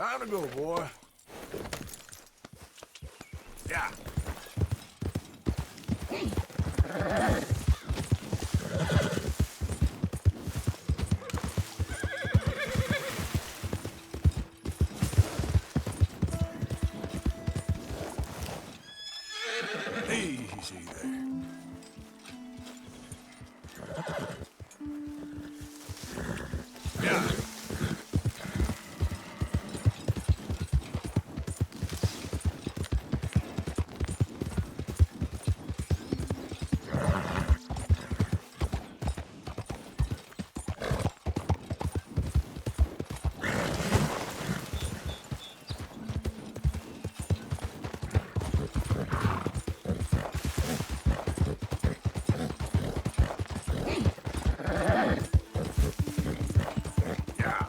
Time to go, boy. Yeah. Easy there. Yeah. Yeah.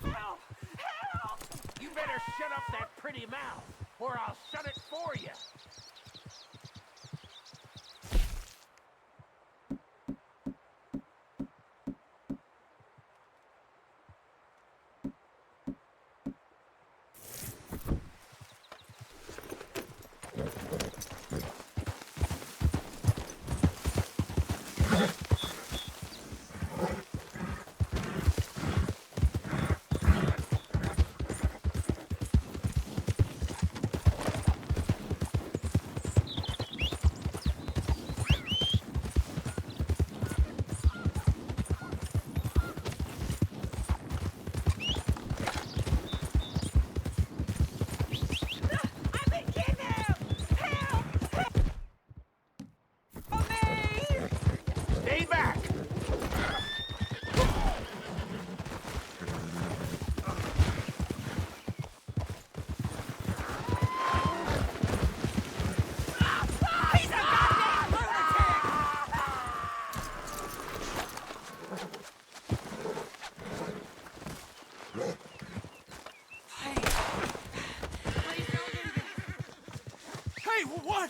Help! Help! You better shut up that pretty mouth, or I'll shut it for you. Stay back! He's a goddamn lunatic! Please don't do this. Hey, what?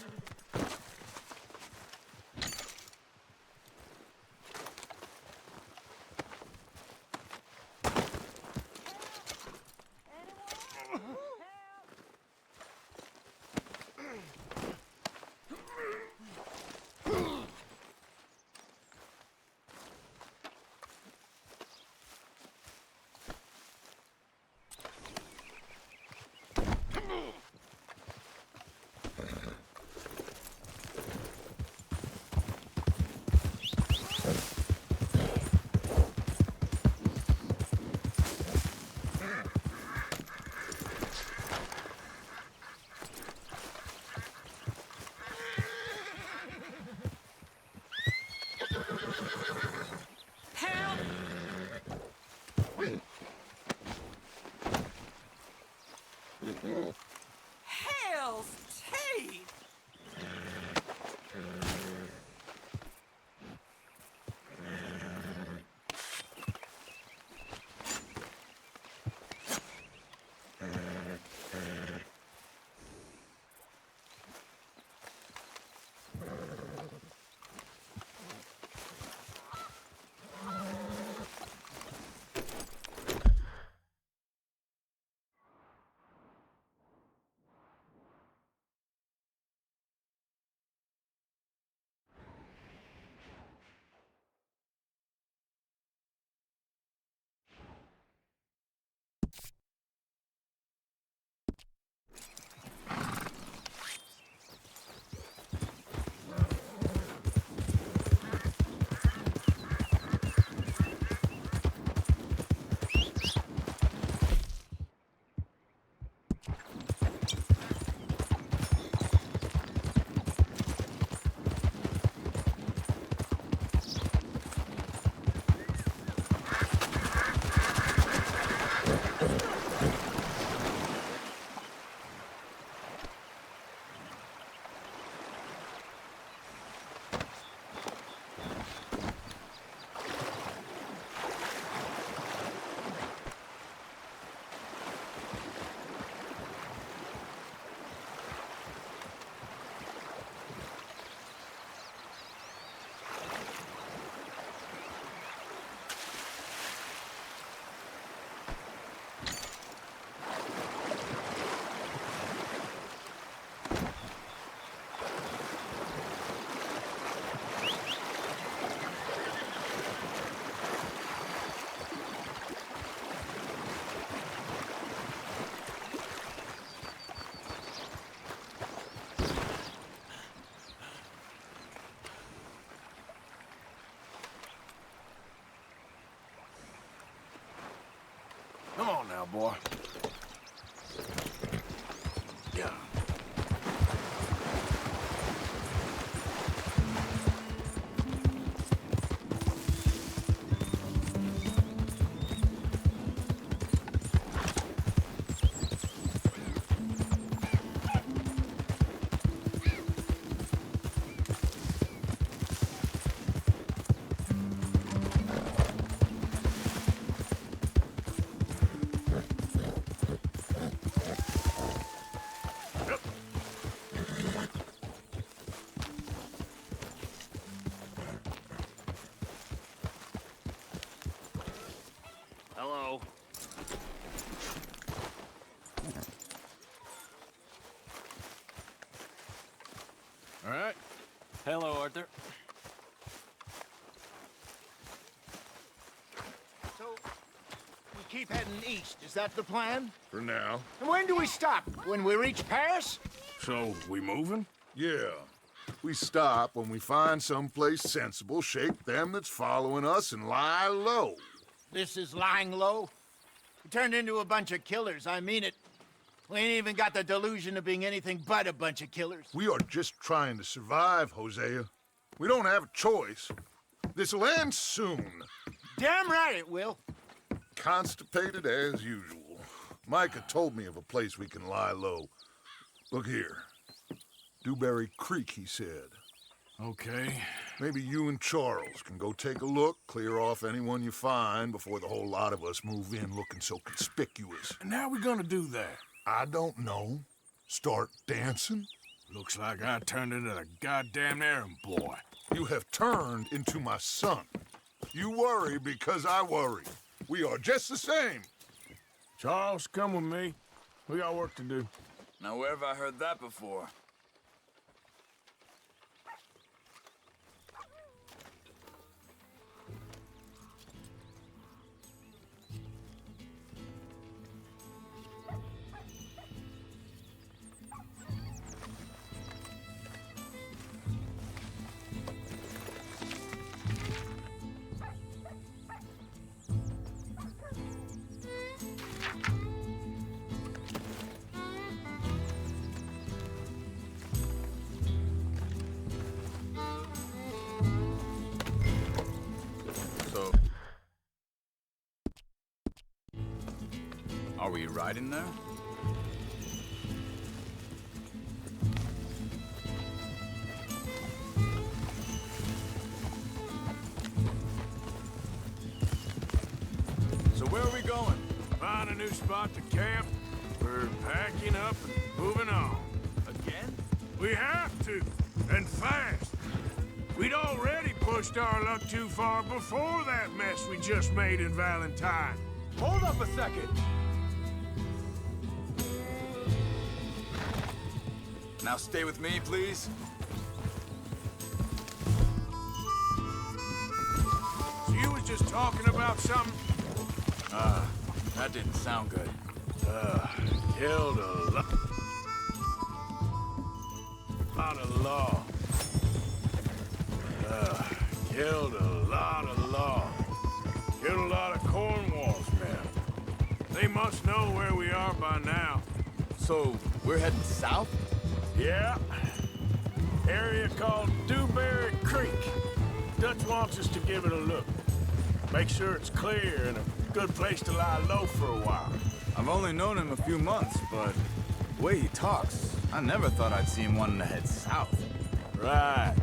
Hell's teeth! boy. Yeah. Hello. All right. Hello, Arthur. So, we keep heading east. Is that the plan? For now. And when do we stop? When we reach Paris? So, we moving? Yeah. We stop when we find someplace sensible, shake them that's following us, and lie low. This is lying low. We turned into a bunch of killers. I mean it. We ain't even got the delusion of being anything but a bunch of killers. We are just trying to survive, Hosea. We don't have a choice. This'll end soon. Damn right it will. Constipated as usual. Micah told me of a place we can lie low. Look here. Dewberry Creek, he said. Okay. Maybe you and Charles can go take a look, clear off anyone you find before the whole lot of us move in looking so conspicuous. And how we gonna do that? I don't know. Start dancing? Looks like I turned into a goddamn errand boy. You have turned into my son. You worry because I worry. We are just the same. Charles, come with me. We got work to do. Now, where have I heard that before? So, are we riding there? So where are we going? Find a new spot to camp. We're packing up and moving on. Again? We have to, and fast. We'd already pushed our luck too far before that mess we just made in Valentine. Hold up a second! Now stay with me, please. So you was just talking about something? That didn't sound good. Killed a lot of law. Killed a lot of law. Killed a lot of Cornwall's men. They must know where we are by now. So, we're heading south? Yeah. Area called Dewberry Creek. Dutch wants us to give it a look. Make sure it's clear and a good place to lie low for a while. I've only known him a few months, but the way he talks, I never thought I'd see him wanting to head south. Right.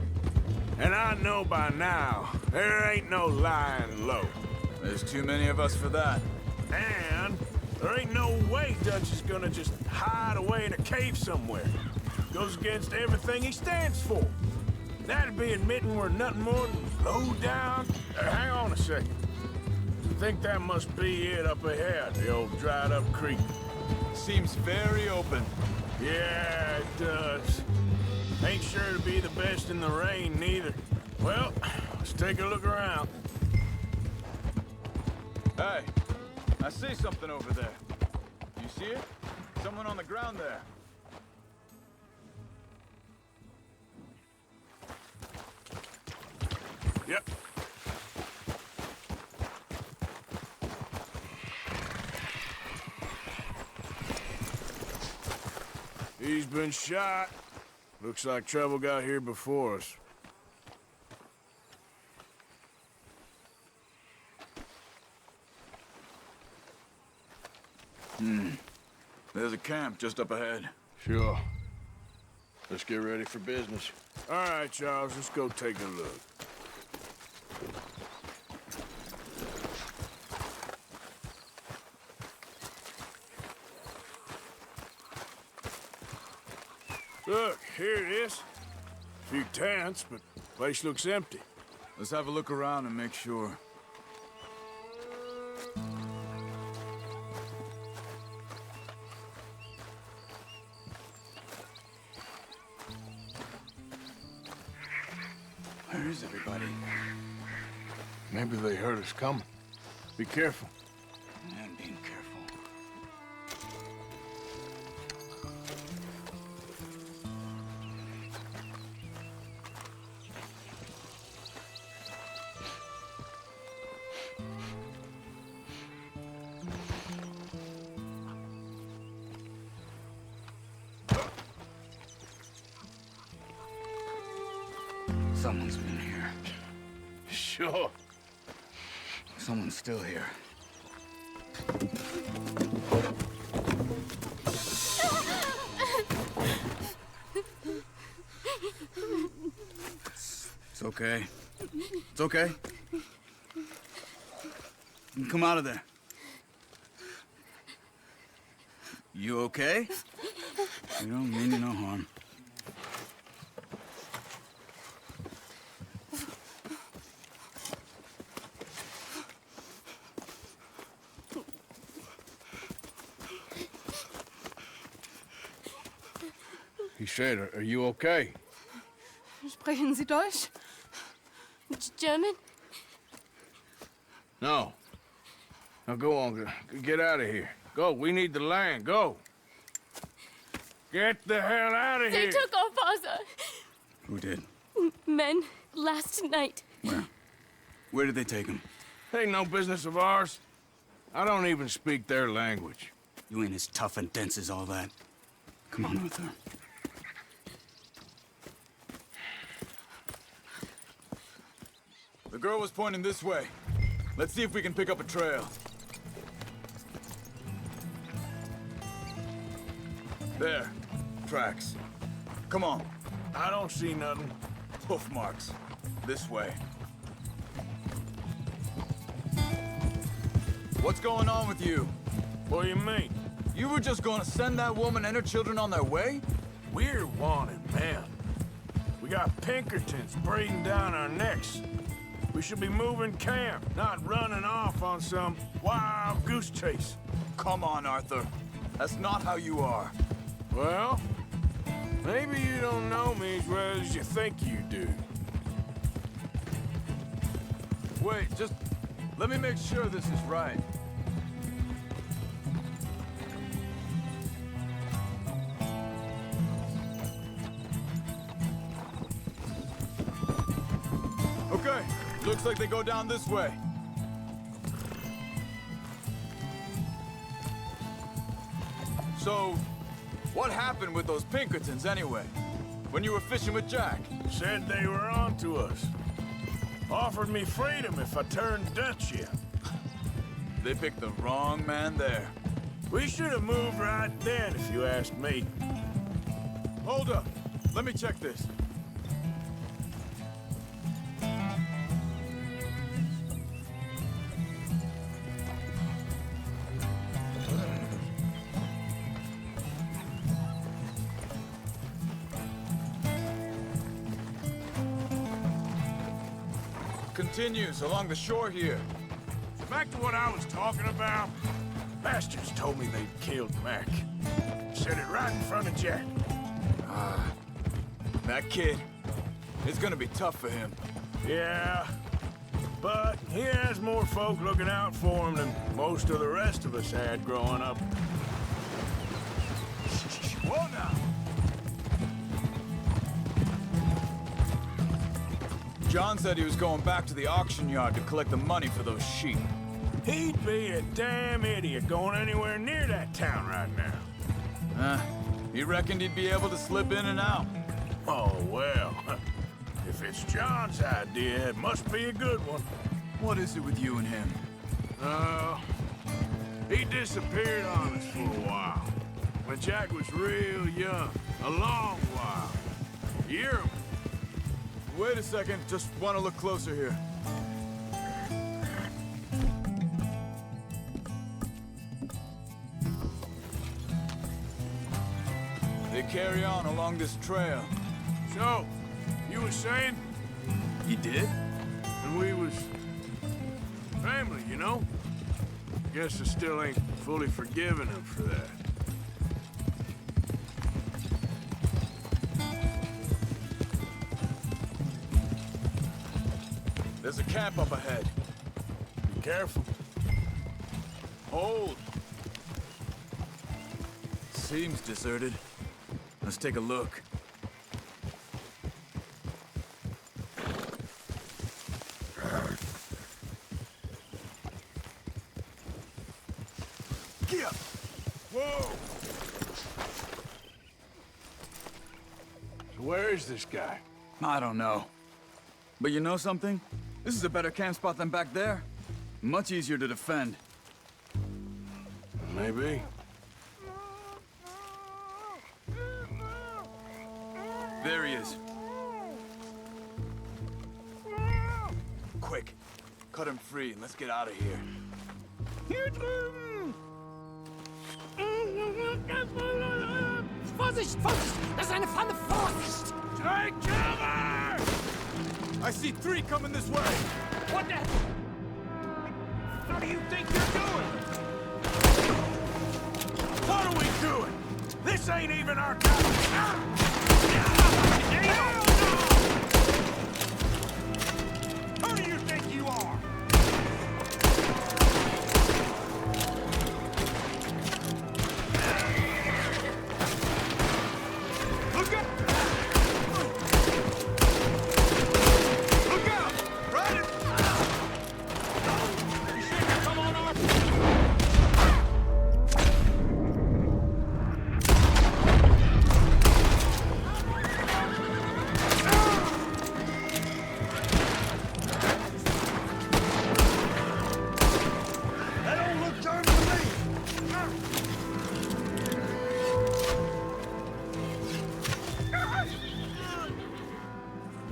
And I know by now, there ain't no lying low. There's too many of us for that. And there ain't no way Dutch is gonna just hide away in a cave somewhere. Goes against everything he stands for. That'd be admitting we're nothing more than low down. Hang on a second. I think that must be it up ahead, the old dried up creek. Seems very open. Yeah, it does. Ain't sure to be the best in the rain, neither. Well, let's take a look around. Hey, I see something over there. You see it? Someone on the ground there. Yep. He's been shot. Looks like trouble got here before us. There's a camp just up ahead. Sure. Let's get ready for business. All right, Charles, let's go take a look. Look, here it is. A few tents, but the place looks empty. Let's have a look around and make sure. Where is everybody? Maybe they heard us coming. Be careful. I'm being careful. Someone's been here. Sure. Someone's still here. It's okay. It's okay. You can come out of there. You okay? You don't mean you no harm. He said, are you okay? Sprechen Sie Deutsch? German? No. Now go on, get out of here. Go, we need the land, go. Get the hell out of They here. took our father. Who did? Men, last night. Where? Where did they take him? Ain't no business of ours. I don't even speak their language. You ain't as tough and dense as all that. Come on, Arthur. The girl was pointing this way. Let's see if we can pick up a trail. There. Tracks. Come on. I don't see nothing. Hoof marks. This way. What's going on with you? What do you mean? You were just gonna send that woman and her children on their way? We're wanted men. We got Pinkertons breathing down our necks. We should be moving camp, not running off on some wild goose chase. Come on, Arthur. That's not how you are. Well, maybe you don't know me as well as you think you do. Wait, just let me make sure this is right. Okay, looks like they go down this way. So, what happened with those Pinkertons anyway? When you were fishing with Jack? Said they were on to us. Offered me freedom if I turned Dutch yet. They picked the wrong man there. We should have moved right then, if you ask me. Hold up. Let me check this. Continues along the shore here. Back to what I was talking about. Bastards told me they'd killed Mac. Said it right in front of Jack. That kid, it's gonna be tough for him. Yeah, but he has more folk looking out for him than most of the rest of us had growing up. Whoa now! John said he was going back to the auction yard to collect the money for those sheep. He'd be a damn idiot going anywhere near that town right now. He reckoned he'd be able to slip in and out. Oh, well. If it's John's idea, it must be a good one. What is it with you and him? He disappeared on us for a while. When Jack was real young. A long while. You hear him? Wait a second, just want to look closer here. They carry on along this trail. So, you was saying? He did? And we was family, you know? Guess I still ain't fully forgiven him for that. There's a camp up ahead. Be careful. Hold! Seems deserted. Let's take a look. Get up! Whoa! So where is this guy? I don't know. But you know something? This is a better camp spot than back there. Much easier to defend. Maybe. There he is. Quick, cut him free and let's get out of here. Vorsicht, Vorsicht! Das ist eine Pfanne! Vorsicht! Take cover! I see 3 coming this way. What the? What do you think you're doing? What are we doing? This ain't even our time. Who do you think you are? Look out! Look out! Right it! You think you come on our... That don't look German to me!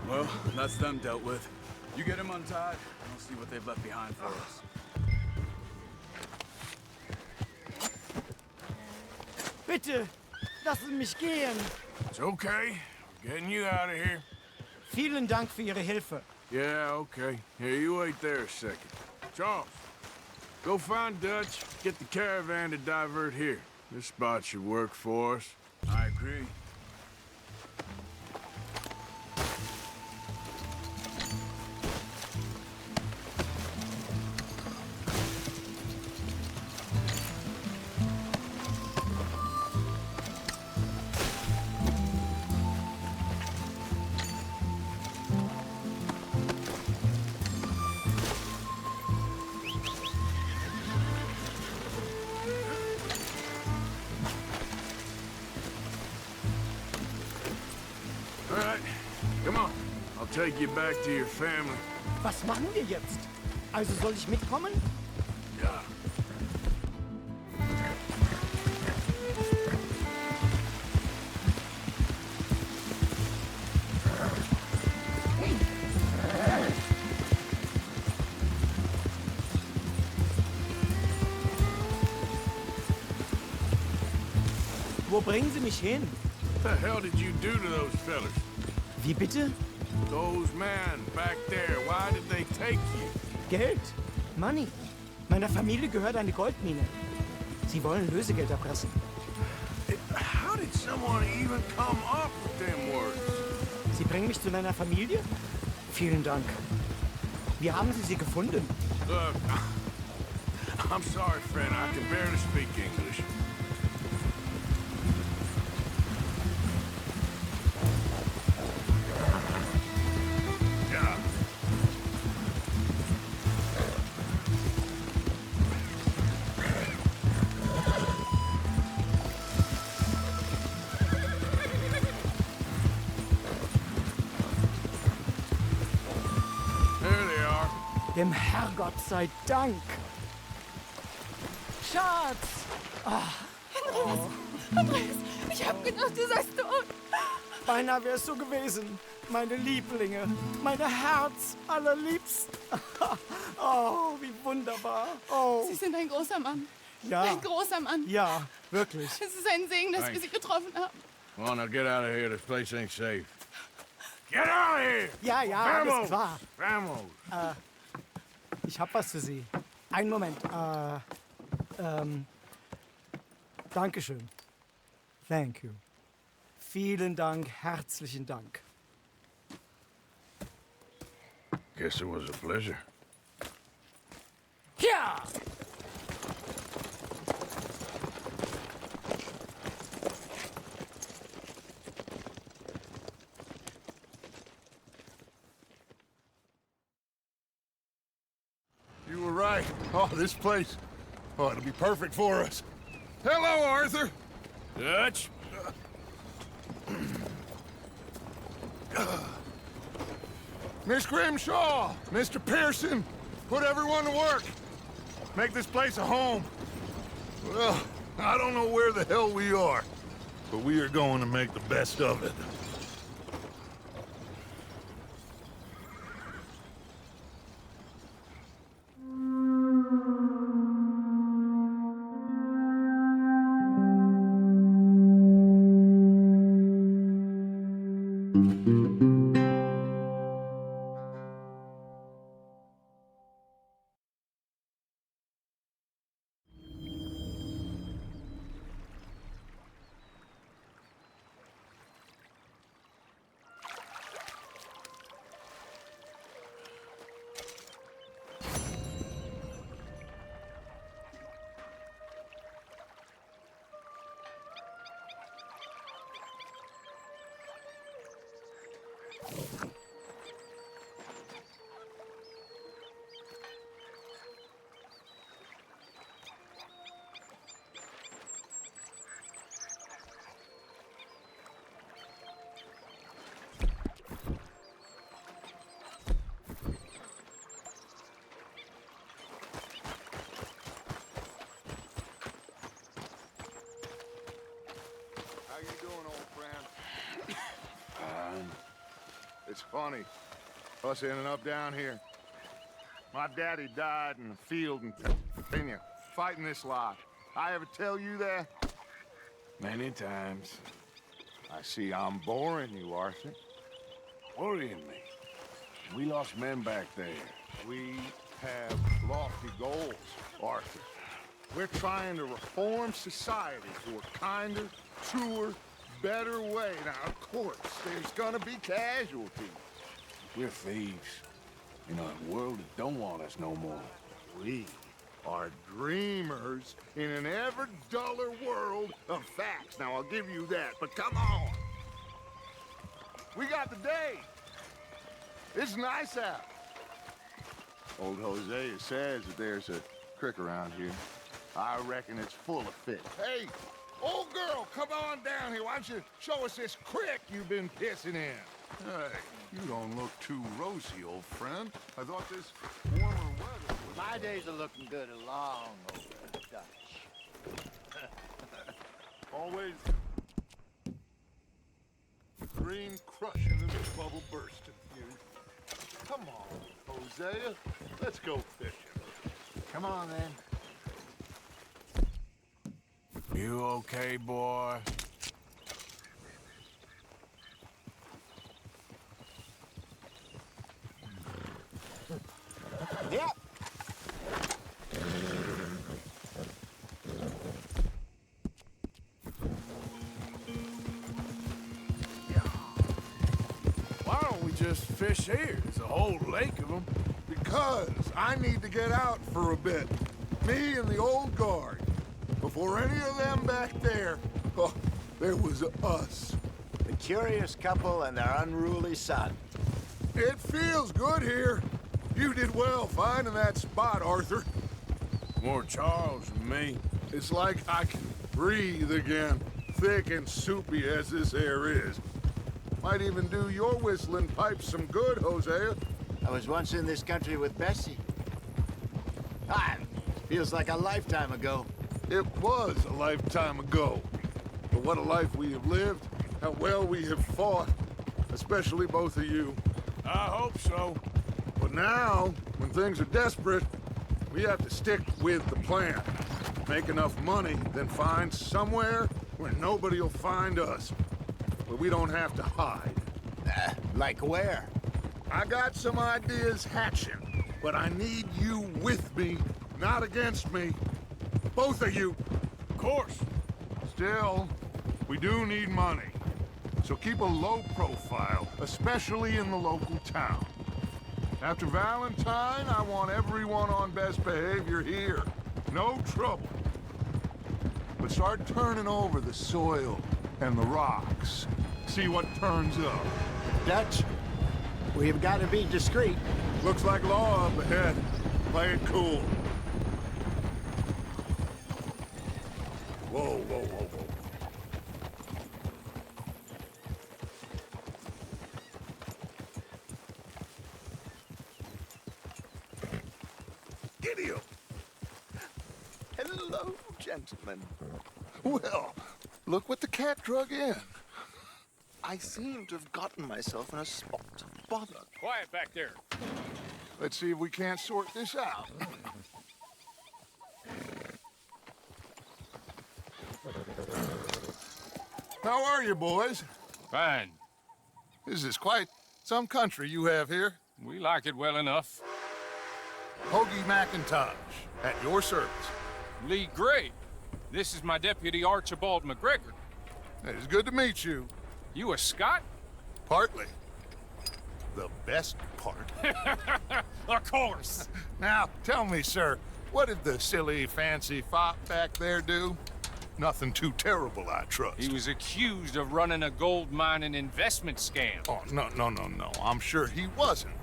Well, that's them dealt with. You get him untied, and we'll see what they've left behind for us. Bitte, lassen Sie mich gehen. It's okay. We're getting you out of here. Vielen Dank für Ihre Hilfe. Yeah, okay. Here, you wait there a second. Charles, go find Dutch, get the caravan to divert here. This spot should work for us. I agree. All right, come on. I'll take you back to your family. Was machen wir jetzt? Also soll ich mitkommen? Ja. Wo bringen Sie mich hin? What the hell did you do to those fellas? Wie bitte? Those men back there, why did they take you? Geld. Money. Meiner Familie gehört eine Goldmine. Sie wollen Lösegeld erpressen. How did someone even come up with them words? Sie bringen mich zu meiner Familie? Vielen Dank. Wie haben Sie sie gefunden? Look, I'm sorry, friend. I can barely speak English. Yeah. Dem Herrgott sei Dank. Schatz! Andreas, ich hab gedacht, du seist tot. Beinahe wär's so gewesen. Meine Lieblinge, meine Herz allerliebsten. Oh, wie wunderbar. Oh, Sie sind ein großer Mann. ja. Ein großer Mann. Ja, wirklich. Es ist ein Segen, dass wir Sie getroffen haben. Come on, now get out of here. This place ain't safe. Get out of here! Ja, ja, alles Vamos! klar. Vamos! Ich hab was für Sie. Einen Moment. Dankeschön. Thank you. Vielen Dank, herzlichen Dank. Guess it was a pleasure. Ja! You were right. Oh, this place. Oh, it'll be perfect for us. Hello, Arthur. Dutch? Miss Grimshaw, Mr. Pearson, put everyone to work. Make this place a home. Well, I don't know where the hell we are, but we are going to make the best of it. How you doing, old friend? It's funny, us ending up down here. My daddy died in the field in Pennsylvania, fighting this lot. I ever tell you that? Many times. I see I'm boring you, Arthur. Worrying me. We lost men back there. We have lofty goals, Arthur. We're trying to reform society to a kinder, truer, better way. Now, of course, there's gonna be casualties. We're thieves. In a world that don't want us no more. We are dreamers in an ever duller world of facts. Now, I'll give you that, but come on. We got the day. It's nice out. Old Hosea says that there's a creek around here. I reckon it's full of fish. Hey, old girl, come on down here. Why don't you show us this creek you've been pissing in? Hey, you don't look too rosy, old friend. I thought this warmer weather was... My days are looking good along over Dutch. Always green crushing and the bubble bursting. You. Come on, Hosea. Let's go fishing. Come on, then. You okay, boy? Yep. Why don't we just fish here? There's a whole lake of them. Because I need to get out for a bit. Me and the old guard. Before any of them back there, oh, there was us. The curious couple and their unruly son. It feels good here. You did well finding that spot, Arthur. More Charles than me. It's like I can breathe again, thick and soupy as this air is. Might even do your whistling pipes some good, Hosea. I was once in this country with Bessie. time. Feels like a lifetime ago. It was a lifetime ago. But what a life we have lived, how well we have fought, especially both of you. I hope so. But now, when things are desperate, we have to stick with the plan. Make enough money, then find somewhere where nobody will find us. Where we don't have to hide. Like where? I got some ideas hatching, but I need you with me, not against me. Both of you. Of course. Still, we do need money. So keep a low profile, especially in the local town. After Valentine, I want everyone on best behavior here. No trouble. But start turning over the soil and the rocks. See what turns up. Dutch, we've got to be discreet. Looks like law up ahead. Play it cool. Whoa, whoa, whoa, whoa. Giddy up. Hello, gentlemen. Well, look what the cat drug in. I seem to have gotten myself in a spot of bother. Quiet back there. Let's see if we can't sort this out. How are you, boys? Fine. This is quite some country you have here. We like it well enough. Hoagie McIntosh, at your service. Lee Gray. This is my deputy Archibald McGregor. It is good to meet you. You a Scot? Partly. The best part. Of course. Now, tell me, sir, what did the silly, fancy fop back there do? Nothing too terrible, I trust. He was accused of running a gold mining investment scam. Oh, no. I'm sure he wasn't.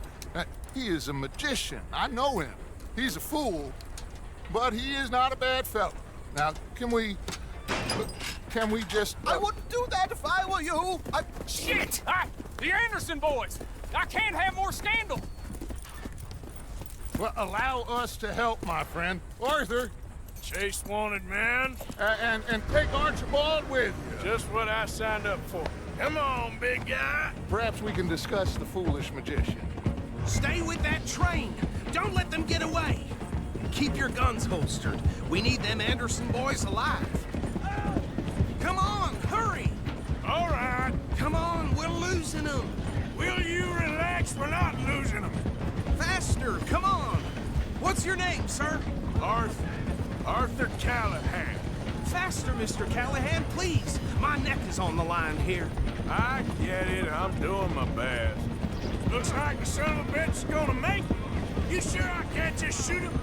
He is a magician. I know him. He's a fool, but he is not a bad fellow. Now, can we just... I wouldn't do that if I were you. Shit! The Anderson boys! I can't have more scandal! Well, allow us to help, my friend. Arthur, Chase wanted man. and take Archibald with you. Just what I signed up for. Come on, big guy. Perhaps we can discuss the foolish magician. Stay with that train. Don't let them get away. Keep your guns holstered. We need them Anderson boys alive. Come on, hurry. All right. Come on, we're losing them. Will you relax? We're not losing them. Faster, come on. What's your name, sir? Arthur Callahan. Faster, Mr. Callahan, please. My neck is on the line here. I get it. I'm doing my best. Looks like the son of a bitch is gonna make it. You sure I can't just shoot him?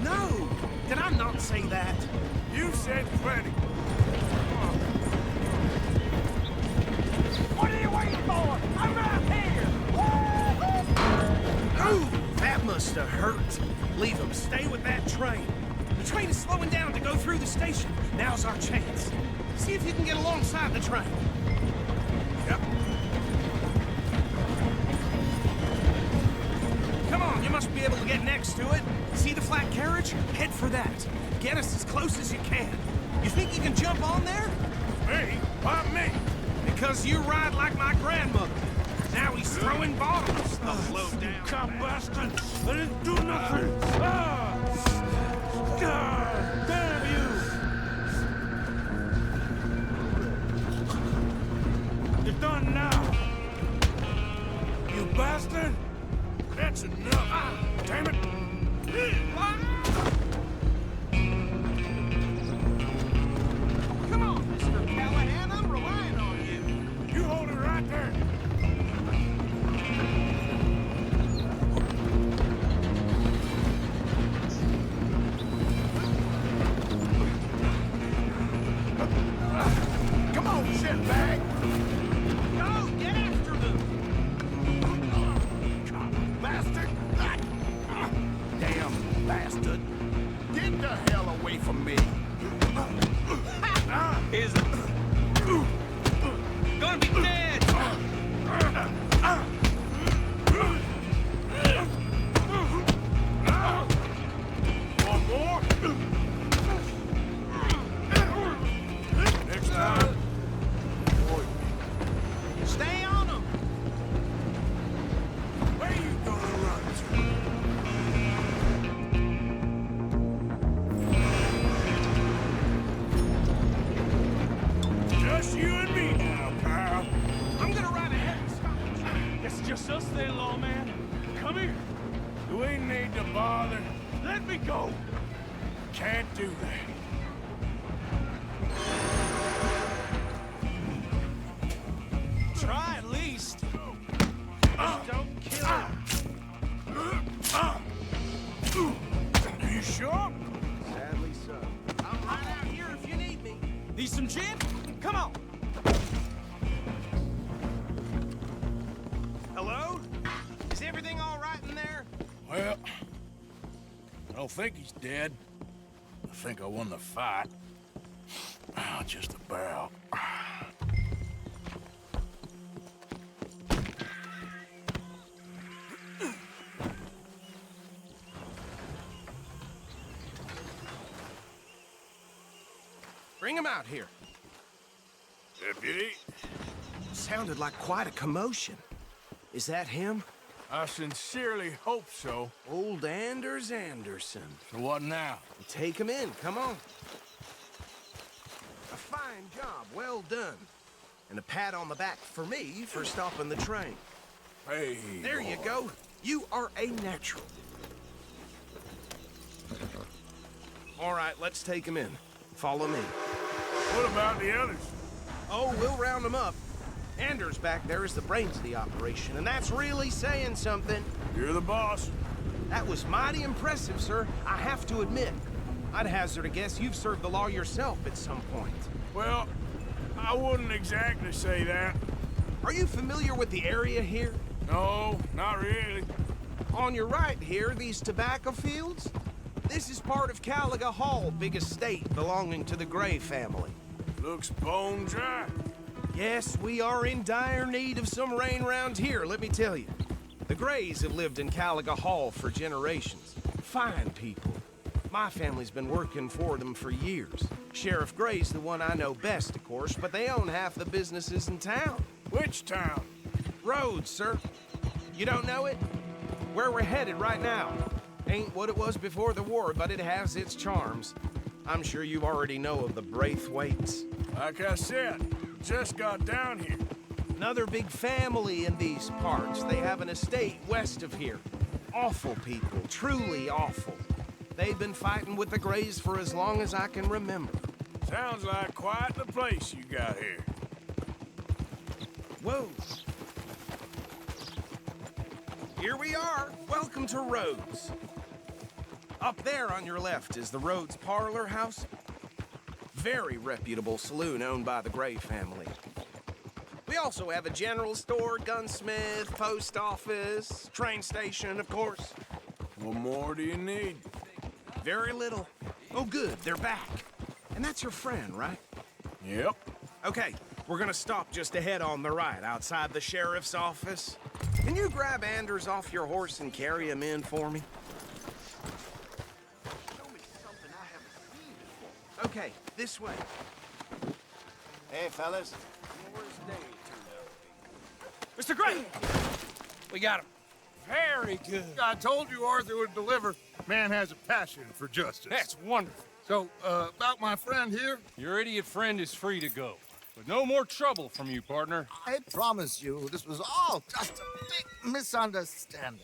No, did I not say that? You said plenty. What are you waiting for? I'm right here! Ooh, that must have hurt. Leave him. Stay with that train. The train is slowing down to go through the station. Now's our chance. See if you can get alongside the train. Yep. Come on, you must be able to get next to it. See the flat carriage? Head for that. Get us as close as you can. You think you can jump on there? Me? Why me? Because you ride like my grandmother. Now he's throwing bottles. The low down. Cop bastard! I didn't do nothing! Ah! God damn you! You're done now! You bastard! That's enough! Ah, damn it! Come on, Mr. Callahan, I'm relying on you. You hold it right there! Come on, shitbag! Go, get after them! Bastard! Damn bastard. Get the hell away from me! Is it? Gonna be dead! bother. Let me go. Can't do that. Try at least. Don't kill him. You sure? Sadly so. I'm right out here if you need me. Need some gin? Come on. Hello? Is everything all right in there? Well, I don't think he's dead. I think I won the fight. Oh, just about. Bring him out here. Deputy? Sounded like quite a commotion. Is that him? I sincerely hope so. Old Anders Anderson. So what now? Take him in, come on. A fine job, well done. And a pat on the back for me for stopping the train. Hey, There you go. You are a natural. All right, let's take him in. Follow me. What about the others? Oh, we'll round them up. Anders back there is the brains of the operation, and that's really saying something. You're the boss. That was mighty impressive, sir. I have to admit. I'd hazard a guess you've served the law yourself at some point. Well, I wouldn't exactly say that. Are you familiar with the area here? No, not really. On your right here, these tobacco fields? This is part of Caliga Hall, big estate belonging to the Gray family. Looks bone dry. Yes, we are in dire need of some rain round here, let me tell you. The Grays have lived in Caliga Hall for generations. Fine people. My family's been working for them for years. Sheriff Gray's the one I know best, of course, but they own half the businesses in town. Which town? Rhodes, sir. You don't know it? Where we're headed right now. Ain't what it was before the war, but it has its charms. I'm sure you already know of the Braithwaites. Like I said, just got down here. Another big family in these parts. They have an estate west of here. Awful people, truly awful. They've been fighting with the Grays for as long as I can remember. Sounds like quite the place you got here. Whoa. Here we are. Welcome to Rhodes. Up there on your left is the Rhodes Parlor House. Very reputable saloon owned by the Gray family. We also have a general store, gunsmith, post office, train station, of course. What more do you need? Very little. Oh, good, they're back. And that's your friend, right? Yep. Okay, we're gonna stop just ahead on the right, outside the sheriff's office. Can you grab Anders off your horse and carry him in for me? Show me something I haven't seen before. Okay, this way. Hey, fellas. Mr. Gray! We got him. Very good. I told you Arthur would deliver. Man has a passion for justice. That's wonderful. So, about my friend here? Your idiot friend is free to go. But no more trouble from you, partner. I promise you, this was all just a big misunderstanding.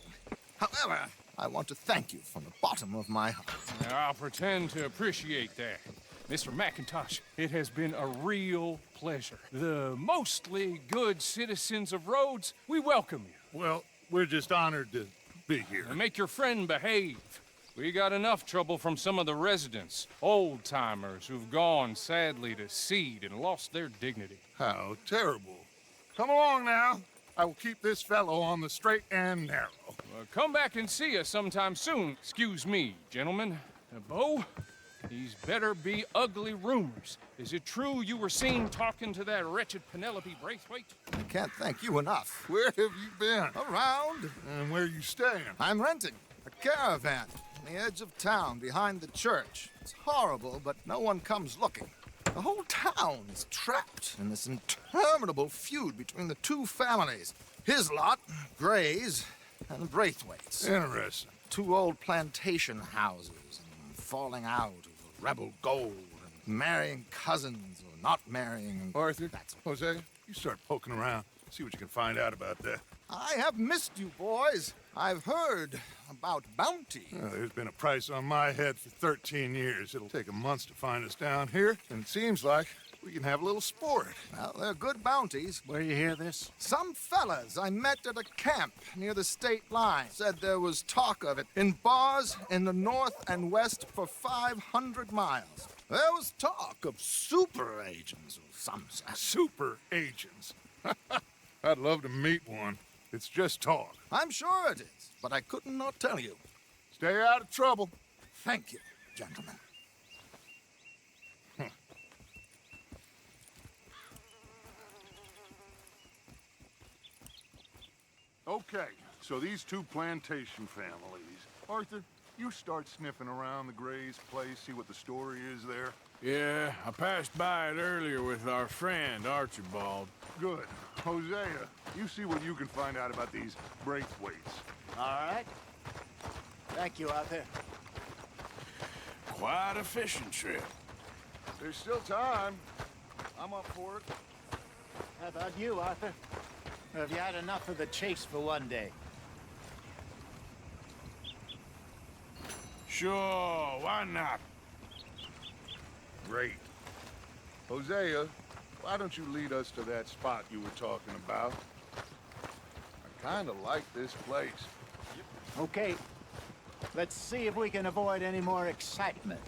However, I want to thank you from the bottom of my heart. Now, I'll pretend to appreciate that. Mr. McIntosh, it has been a real pleasure. The mostly good citizens of Rhodes, we welcome you. Well, we're just honored to be here. And make your friend behave. We got enough trouble from some of the residents, old-timers who've gone, sadly, to seed and lost their dignity. How terrible. Come along now. I will keep this fellow on the straight and narrow. Come back and see us sometime soon. Excuse me, gentlemen. Bo, these better be ugly rumors. Is it true you were seen talking to that wretched Penelope Braithwaite? I can't thank you enough. Where have you been? Around. And where you staying? I'm renting a caravan on the edge of town behind the church. It's horrible, but no one comes looking. The whole town is trapped in this interminable feud between the two families. His lot, Gray's, and the Braithwaites. Interesting. Two old plantation houses, and falling out over rebel gold, and marrying cousins or not marrying. Arthur, Jose, you start poking around. See what you can find out about that. I have missed you, boys. I've heard about bounty. There's been a price on my head for 13 years. It'll take a month to find us down here, and it seems like we can have a little sport. Well, they're good bounties. Where you hear this? Some fellas I met at a camp near the state line said there was talk of it in bars in the north and west for 500 miles. There was talk of super agents of some sort. Super agents. I'd love to meet one. It's just talk. I'm sure it is, but I couldn't not tell you. Stay out of trouble. Thank you, gentlemen. Okay, so these two plantation families. Arthur, you start sniffing around the Gray's place, see what the story is there. Yeah, I passed by it earlier with our friend, Archibald. Good. Hosea, you see what you can find out about these Braithwaites. All right. Thank you, Arthur. Quite a fishing trip. There's still time. I'm up for it. How about you, Arthur? Or have you had enough of the chase for one day? Sure, why not? Great. Hosea, why don't you lead us to that spot you were talking about? I kind of like this place. Okay. Let's see if we can avoid any more excitement.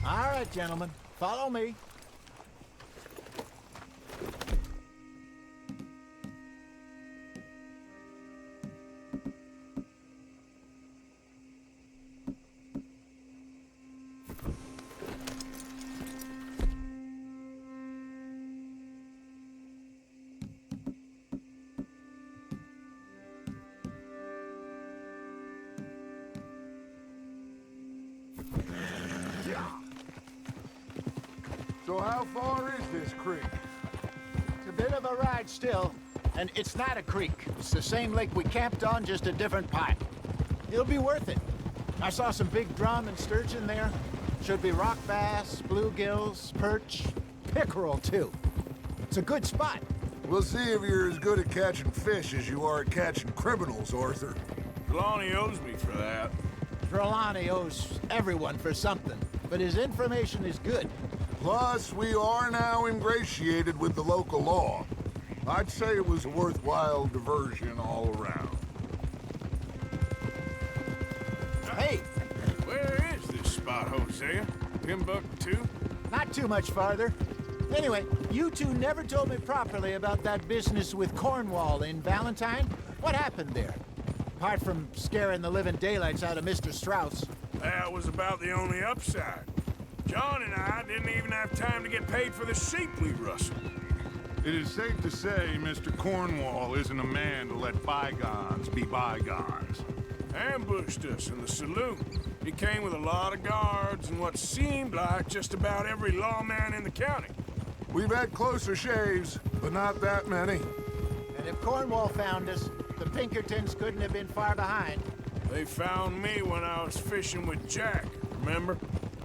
All right, gentlemen, follow me. So how far is this creek? It's a bit of a ride still, and it's not a creek. It's the same lake we camped on, just a different pipe. It'll be worth it. I saw some big drum and sturgeon there. Should be rock bass, bluegills, perch, pickerel too. It's a good spot. We'll see if you're as good at catching fish as you are at catching criminals, Arthur. Lonnie owes me for that. Trelawney owes everyone for something, but his information is good. Plus, we are now ingratiated with the local law. I'd say it was a worthwhile diversion all around. Hey, Where is this spot, Hosea? Timbuktu? not too much farther. Anyway, you two never told me properly about that business with Cornwall in Valentine. What happened there? Apart from scaring the living daylights out of Mr. Strauss. That was about the only upside. John and I didn't even have time to get paid for the sheep we rustled. It is safe to say Mr. Cornwall isn't a man to let bygones be bygones. Ambushed us in the saloon. He came with a lot of guards and what seemed like just about every lawman in the county. We've had closer shaves, but not that many. And if Cornwall found us, the Pinkertons couldn't have been far behind. They found me when I was fishing with Jack, remember?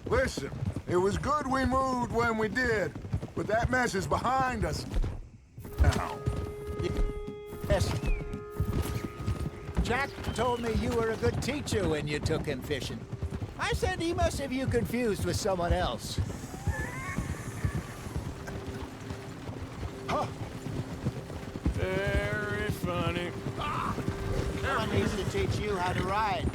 Listen, it was good we moved when we did, but that mess is behind us now. Yes. Jack told me you were a good teacher when you took him fishing. I said he must have you confused with someone else. Huh. Very funny. Someone needs to teach you how to ride.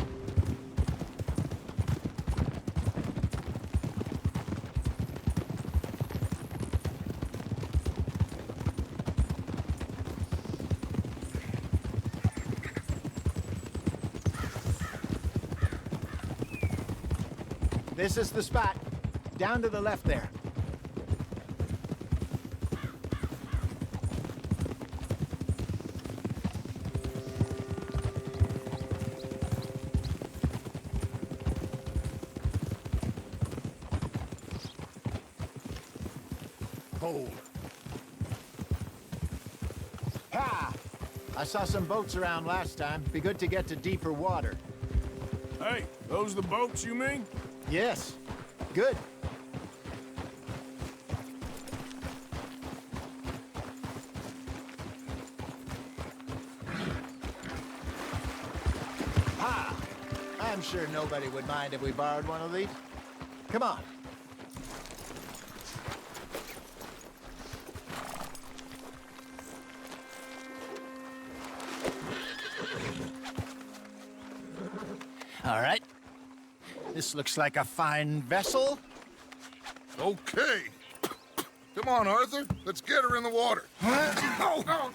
This is the spot. Down to the left there. Hold. Ha! I saw some boats around last time. Be good to get to deeper water. Hey, those the boats you mean? Yes. Good. Ah! I'm sure nobody would mind if we borrowed one of these. Come on. All right. This looks like a fine vessel. Okay. Come on, Arthur. Let's get her in the water. Oh.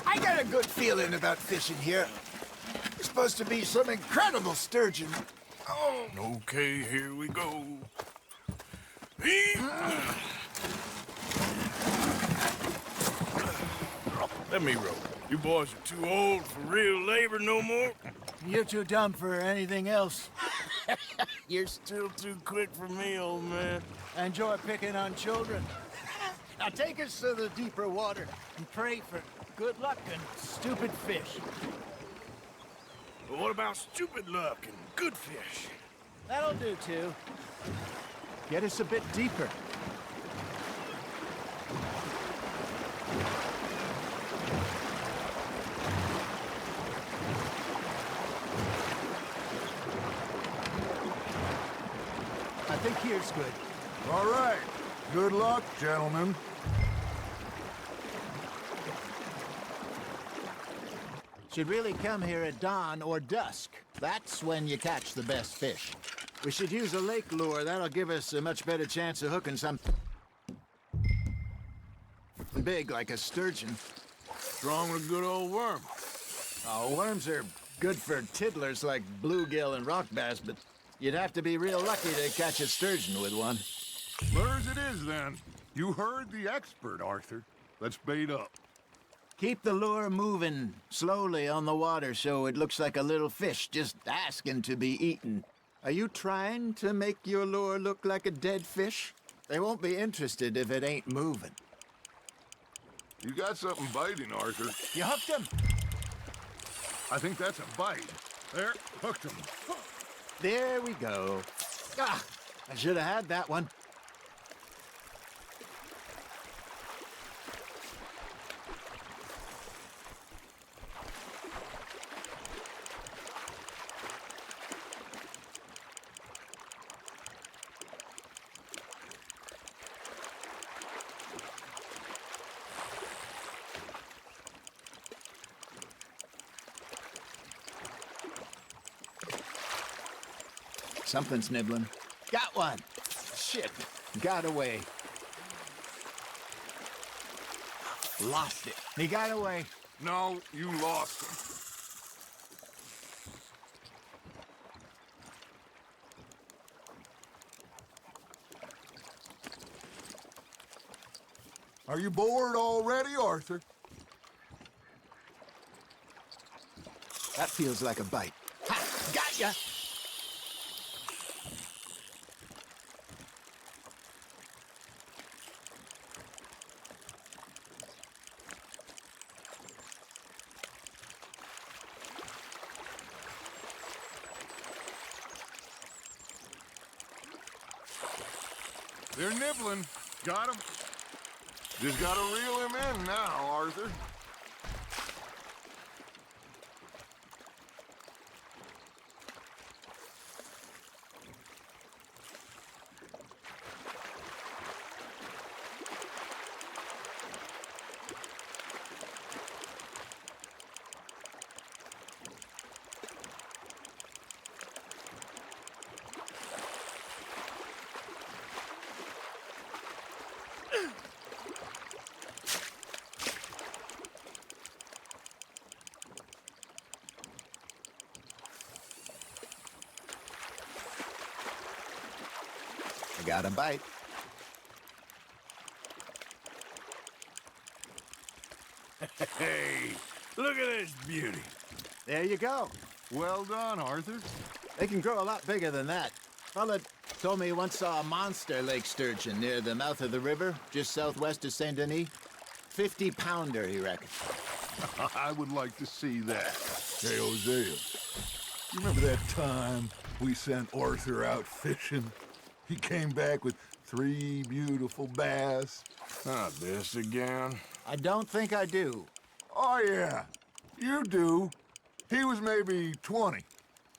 I got a good feeling about fishing here. There's supposed to be some incredible sturgeon. Oh. Okay, here we go. Let me row. You boys are too old for real labor no more. You're too dumb for anything else. You're still too quick for me, old man. I enjoy picking on children. Now take us to the deeper water and pray for good luck and stupid fish. But what about stupid luck and good fish? That'll do, too. Get us a bit deeper. I think here's good. All right. Good luck, gentlemen. Should really come here at dawn or dusk. That's when you catch the best fish. We should use a lake lure. That'll give us a much better chance of hooking something big like a sturgeon. Strong with a good old worm. Oh, worms are good for tiddlers like bluegill and rock bass, but you'd have to be real lucky to catch a sturgeon with one. Lures it is, then. You heard the expert, Arthur. Let's bait up. Keep the lure moving slowly on the water so it looks like a little fish just asking to be eaten. Are you trying to make your lure look like a dead fish? They won't be interested if it ain't moving. You got something biting, Arthur. You hooked him. I think that's a bite. There, hooked him. There we go. Ah, I should have had that one. Something's nibbling. Got one. Shit. Got away. Lost it. He got away. No, you lost him. Are you bored already, Arthur? That feels like a bite. Ha! Got ya! They're nibbling. Got him. Just gotta reel him in now, Arthur. I got a bite. Hey, look at this beauty. There you go. Well done, Arthur. They can grow a lot bigger than that. Fella told me he once saw a monster lake sturgeon near the mouth of the river, just southwest of Saint Denis. 50-pounder, he reckons. I would like to see that. Hey, Hosea, you remember that time we sent Arthur out fishing? He came back with 3 beautiful bass. Not this again. I don't think I do. Oh, yeah, you do. He was maybe 20,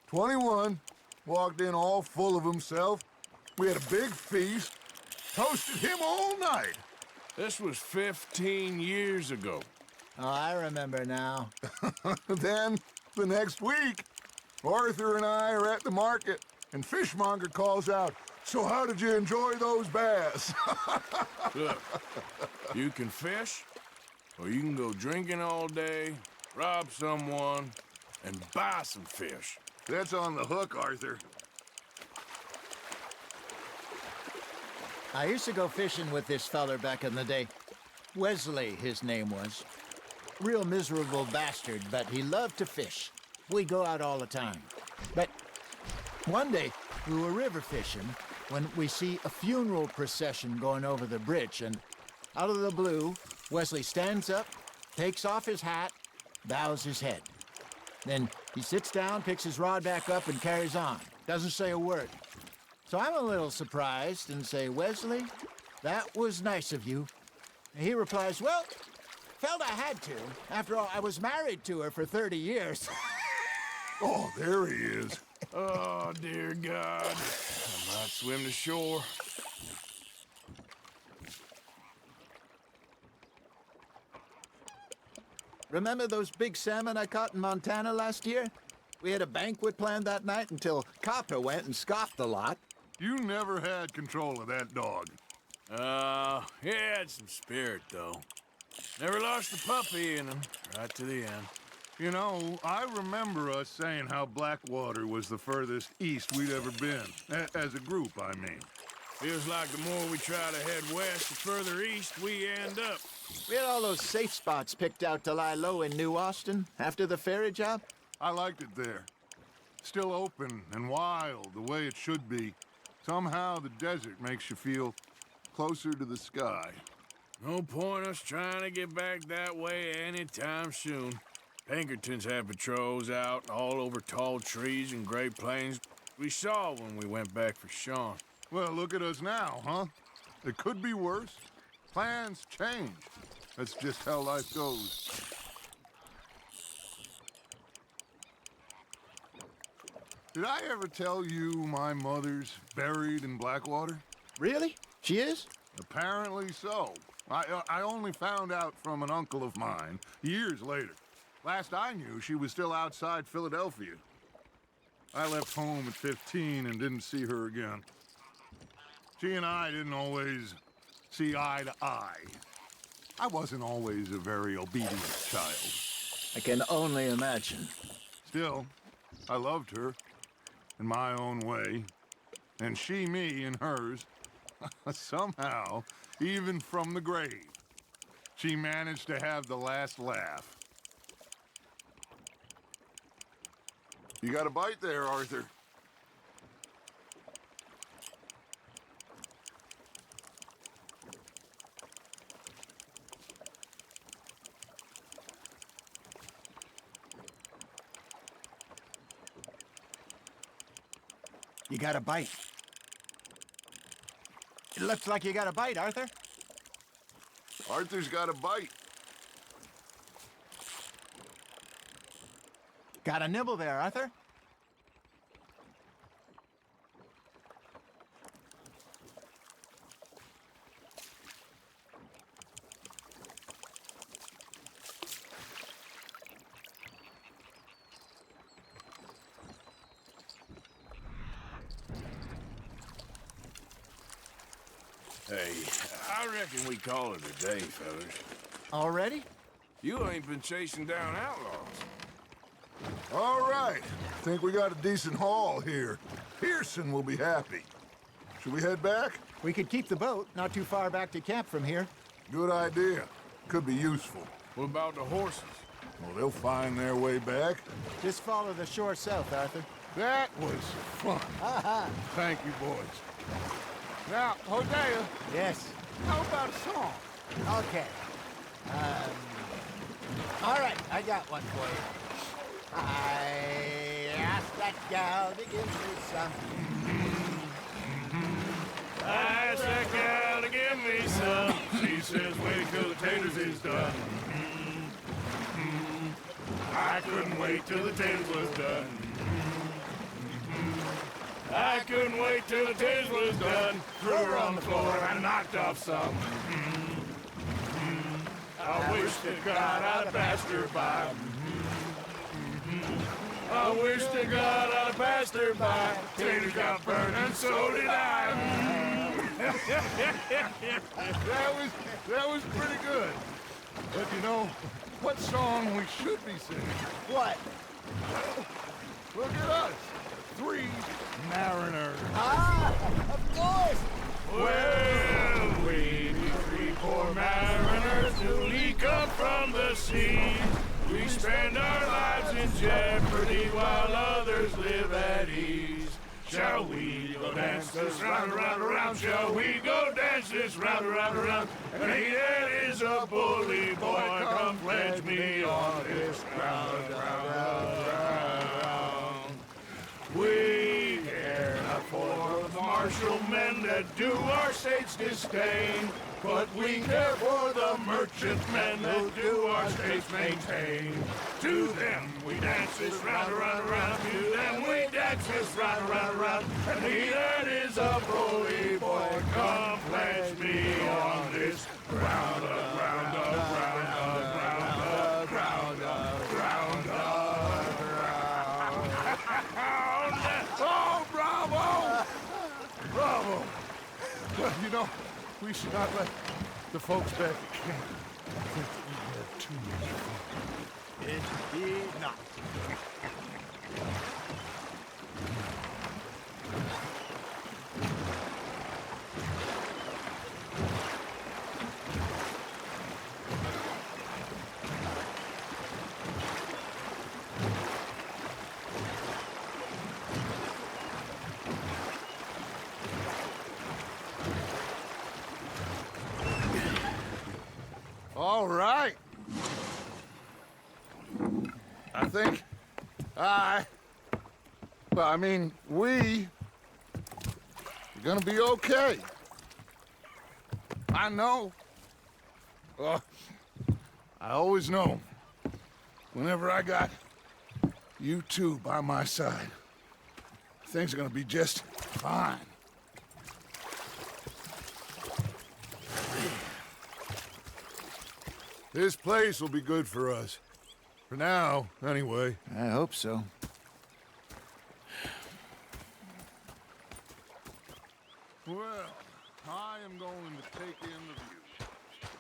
21, walked in all full of himself. We had a big feast, toasted him all night. This was 15 years ago. Oh, I remember now. Then, the next week, Arthur and I are at the market, and Fishmonger calls out, "So how did you enjoy those bass?" Look, you can fish, or you can go drinking all day, rob someone, and buy some fish. That's on the hook, Arthur. I used to go fishing with this feller back in the day. Wesley, his name was. Real miserable bastard, but he loved to fish. We'd go out all the time. But one day, we were river fishing when we see a funeral procession going over the bridge, and out of the blue, Wesley stands up, takes off his hat, bows his head. Then he sits down, picks his rod back up, and carries on. Doesn't say a word. So I'm a little surprised and say, "Wesley, that was nice of you." And he replies, "Well, felt I had to. After all, I was married to her for 30 years. Oh, there he is. Oh, dear God. I might swim to shore. Remember those big salmon I caught in Montana last year? We had a banquet planned that night until Copper went and scoffed the lot. You never had control of that dog. He had some spirit, though. Never lost the puppy in him, right to the end. You know, I remember us saying how Blackwater was the furthest east we'd ever been. As a group, I mean. Feels like the more we try to head west, the further east we end up. We had all those safe spots picked out to lie low in New Austin after the ferry job. I liked it there. Still open and wild, the way it should be. Somehow the desert makes you feel closer to the sky. No point us trying to get back that way anytime soon. Pinkertons had patrols out all over tall trees and Great Plains. We saw when we went back for Sean. Well, look at us now, huh? It could be worse. Plans change. That's just how life goes. Did I ever tell you my mother's buried in Blackwater? Really? She is? Apparently so. I only found out from an uncle of mine years later. Last I knew, she was still outside Philadelphia. I left home at 15 and didn't see her again. She and I didn't always see eye to eye. I wasn't always a very obedient child. I can only imagine. Still, I loved her in my own way, and she me in hers. Somehow, even from the grave, she managed to have the last laugh. You got a bite there, Arthur. You got a bite. It looks like you got a bite, Arthur. Arthur's got a bite. Got a nibble there, Arthur. Hey, I reckon we call it a day, fellas. Already? You ain't been chasing down outlaws. All right. Think we got a decent haul here. Pearson will be happy. Should we head back? We could keep the boat not too far back to camp from here. Good idea. Could be useful. What about the horses? Well, they'll find their way back. Just follow the shore south, Arthur. That was fun. Thank you, boys. Now, Hosea, Yes. how about a song? Okay. All right, I got one for you. I asked that gal to give me some. I asked that gal to give me some. She says, wait till the taters is done. I couldn't wait till the taters was done. I couldn't wait till the taters was done. Threw her on the floor and I knocked off some. I wish to God I'd passed her by. I wish to God I'd passed her by. Taters got burned and so did I. That was pretty good. But you know, what song we should be singing? What? Look at us. 3 mariners. Ah, of course. Well, we be 3 poor mariners newly come from the sea. We spend our lives in jeopardy while others live at ease. Shall we go dance this round, around, around? Shall we go dance this round, around, around? And he that is a bully boy, come pledge me on this round, round, round. We care not for the martial men that do our state's disdain, but we care for the merchant men that do our states maintain. To them we dance this round, around, around. To them we dance this round, around, around. And he that is a bully boy, come pledge me on this ground up, ground up, ground up, ground up, ground up, ground up, ground up. Oh, bravo! Bravo! Well, you know, we should not let the folks back at camp think that we had too much fun. It did not. All right. I think we are gonna be okay. I know. I always know. Whenever I got you two by my side, things are gonna be just fine. This place will be good for us. For now, anyway. I hope so. Well, I am going to take in the view.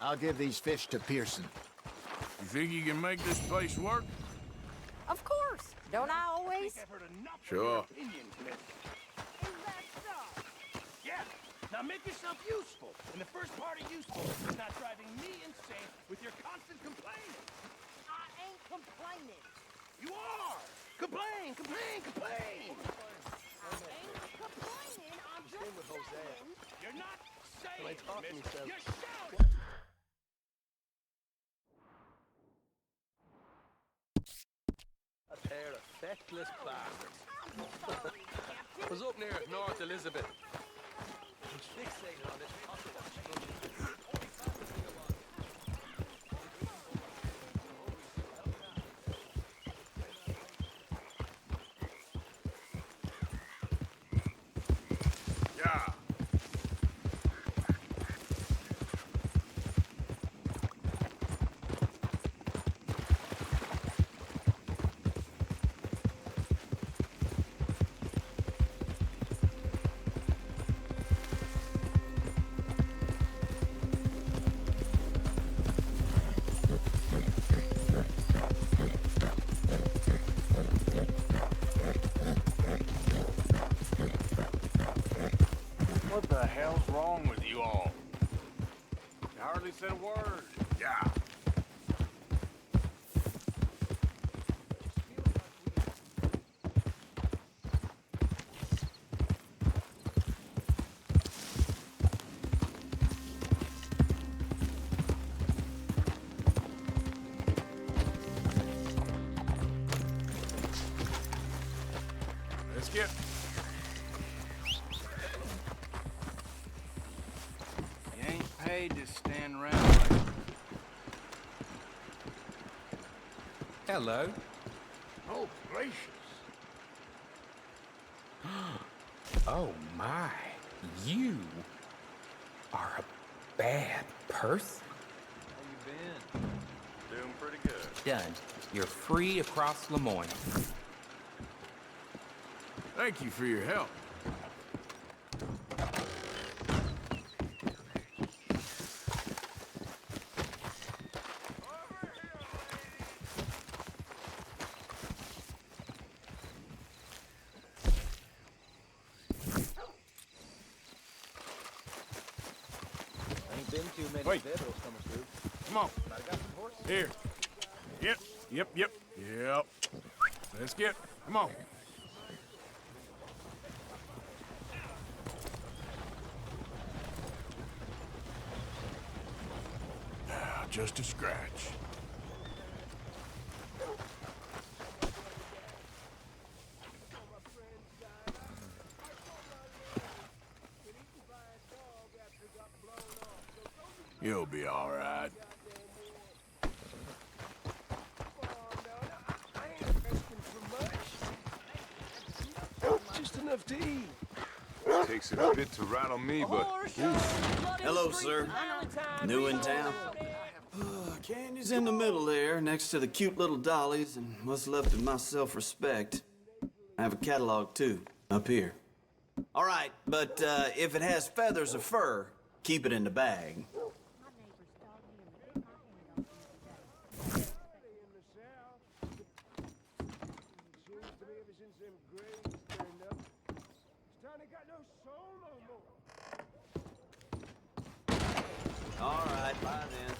I'll give these fish to Pearson. You think you can make this place work? Of course. Don't I always? Sure. Yeah. Now make yourself useful. And the first part of useful is not driving me insane with your constant complaining. I ain't complaining. You are! Complain, complain, complain! I ain't complaining. I'm just saying. You're not saying, miss. You're shouting! A pair of feckless bastards. Was up near North Elizabeth. Fixated on this Yeah. What the hell's wrong with you all? You hardly said a word. Yeah. okay, just stand around like... Hello. Oh, gracious. Oh my. You are a bad person. How you been? Doing pretty good. Done. You're free across Lemoyne. Thank you for your help. Ain't been too many Wait. Federals coming through. Come on. But I got some horses. Here. Yep. Let's get... Come on. Just a scratch. You'll be all right. Just enough to eat. Takes a bit to rattle me, but... Hello, sir. New in town? Candy's in the middle there, next to the cute little dollies, and what's left of my self-respect. I have a catalog, too, up here. All right, but if it has feathers or fur, keep it in the bag. All right, bye then.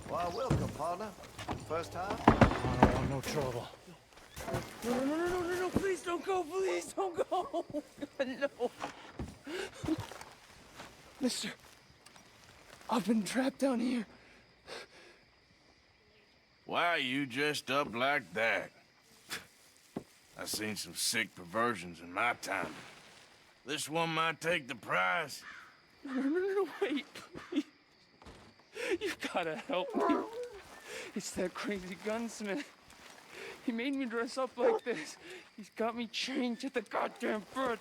Well, welcome, partner. First time? I don't want no trouble. No, please don't go, please don't go. No. Mister, I've been trapped down here. Why are you dressed up like that? I've seen some sick perversions in my time. This one might take the prize. No, wait, please. You gotta help me. It's that crazy gunsmith. He made me dress up like this. He's got me chained to the goddamn bed.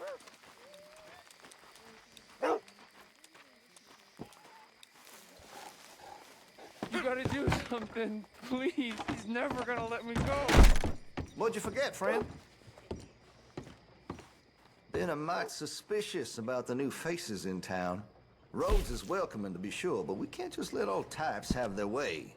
You gotta do something, please. He's never gonna let me go. What'd you forget, friend? Been a mite suspicious about the new faces in town. Rhodes is welcoming, to be sure, but we can't just let old types have their way.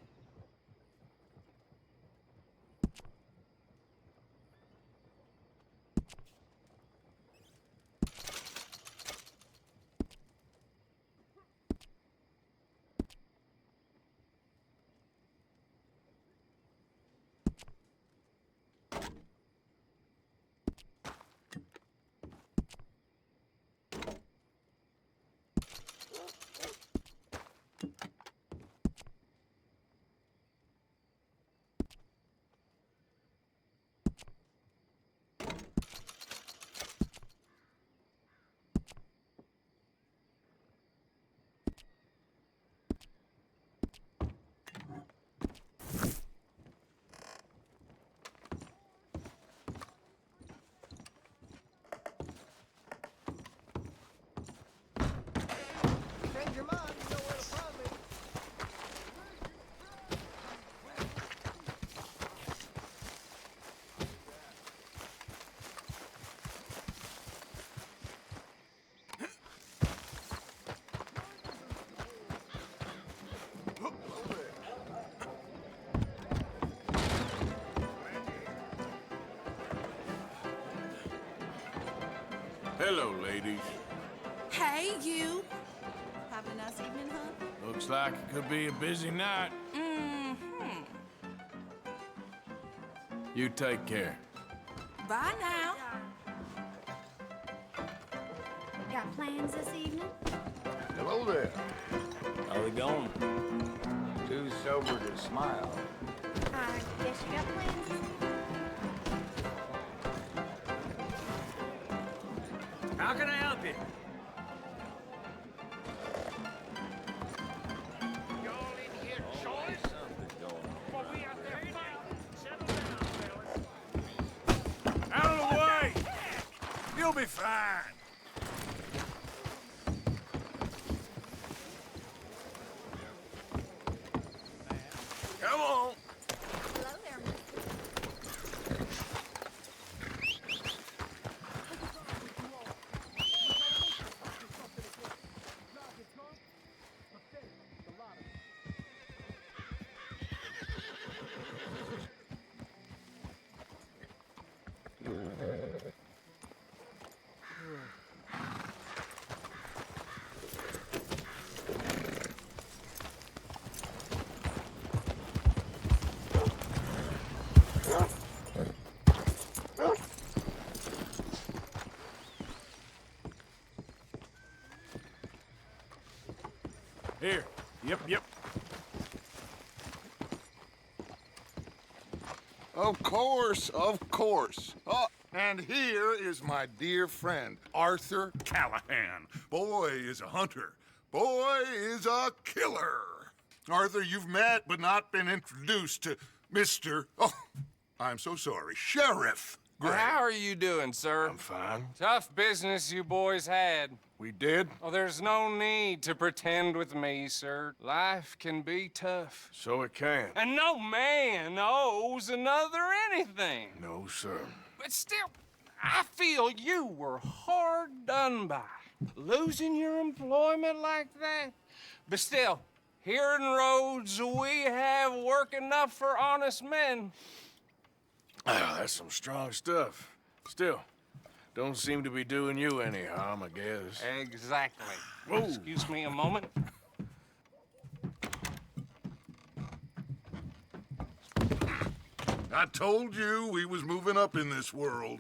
Change your mind, you know where to find me. Hello, ladies. Hey, you. Having a nice evening, huh? Looks like it could be a busy night. Mm-hmm. You take care. Bye now. Got plans this evening? Hello there. How we going? Too sober to smile. I guess you got plans this evening. How can I help you? Y'all in here, Charles? Well, we out there fighting. Settle down, fellas. Out of the way! You'll be fine. Come on. Hello there, Here. Yep. Of course, of course. Oh, and here is my dear friend, Arthur Callahan. Boy is a hunter. Boy is a killer. Arthur, you've met but not been introduced to Mr. Oh, I'm so sorry, Sheriff Gray. How are you doing, sir? I'm fine. Tough business you boys had. We did? Oh, there's no need to pretend with me, sir. Life can be tough. So it can. And no man owes another anything. No, sir. But still, I feel you were hard done by. Losing your employment like that. But still, here in Rhodes, we have work enough for honest men. Oh, that's some strong stuff. Still, don't seem to be doing you any harm, I guess. Exactly. Whoa. Excuse me a moment. I told you we was moving up in this world.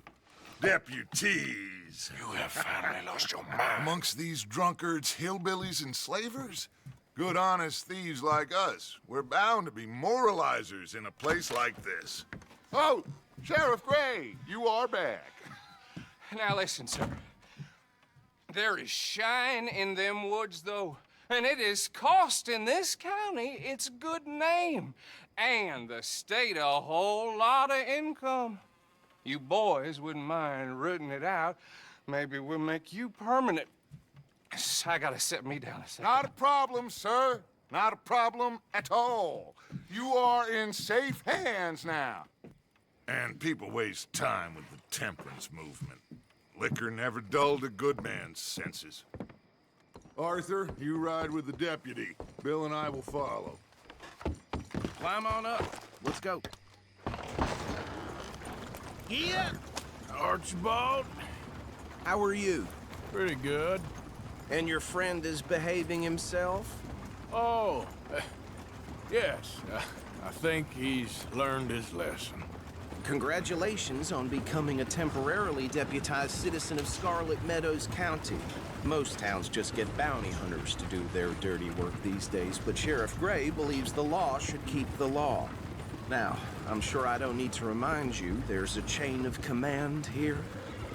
Deputies. You have finally lost your mind. Amongst these drunkards, hillbillies, and slavers? Good, honest thieves like us. We're bound to be moralizers in a place like this. Oh, Sheriff Gray, you are back. Now listen, sir. There is shine in them woods, though, and it is costing this county its good name and the state a whole lot of income. You boys wouldn't mind rooting it out. Maybe we'll make you permanent. I gotta set me down a second. Not a problem, sir. Not a problem at all. You are in safe hands now. And people waste time with the temperance movement. Liquor never dulled a good man's senses. Arthur, you ride with the deputy. Bill and I will follow. Climb on up. Let's go. Yeah. Archibald? How are you? Pretty good. And your friend is behaving himself? Oh, yes. I think he's learned his lesson. Congratulations on becoming a temporarily deputized citizen of Scarlet Meadows County. Most towns just get bounty hunters to do their dirty work these days, but Sheriff Gray believes the law should keep the law. Now, I'm sure I don't need to remind you there's a chain of command here.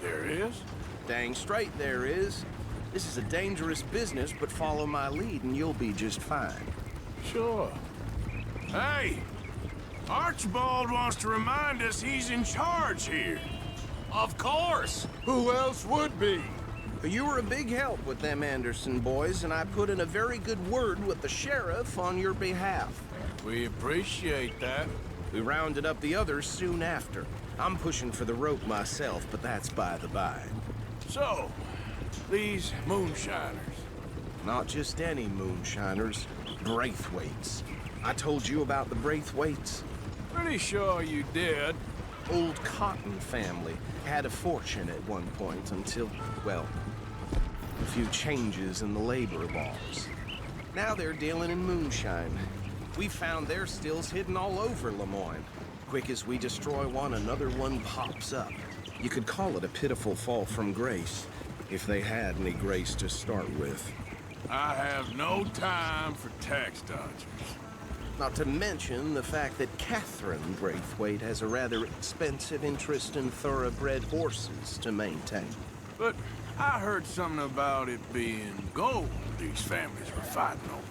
There is? Dang straight there is. This is a dangerous business, but follow my lead and you'll be just fine. Sure. Hey! Archibald wants to remind us he's in charge here. Of course. Who else would be? You were a big help with them Anderson boys, and I put in a very good word with the sheriff on your behalf. We appreciate that. We rounded up the others soon after. I'm pushing for the rope myself, but that's by the by. So, these moonshiners. Not just any moonshiners, Braithwaites. I told you about the Braithwaites. Pretty sure you did. Old Cotton family had a fortune at one point until, well, a few changes in the labor laws. Now they're dealing in moonshine. We found their stills hidden all over Lemoyne. Quick as we destroy one, another one pops up. You could call it a pitiful fall from grace, if they had any grace to start with. I have no time for tax dodgers. Not to mention the fact that Catherine Braithwaite has a rather expensive interest in thoroughbred horses to maintain. But I heard something about it being gold these families were fighting over.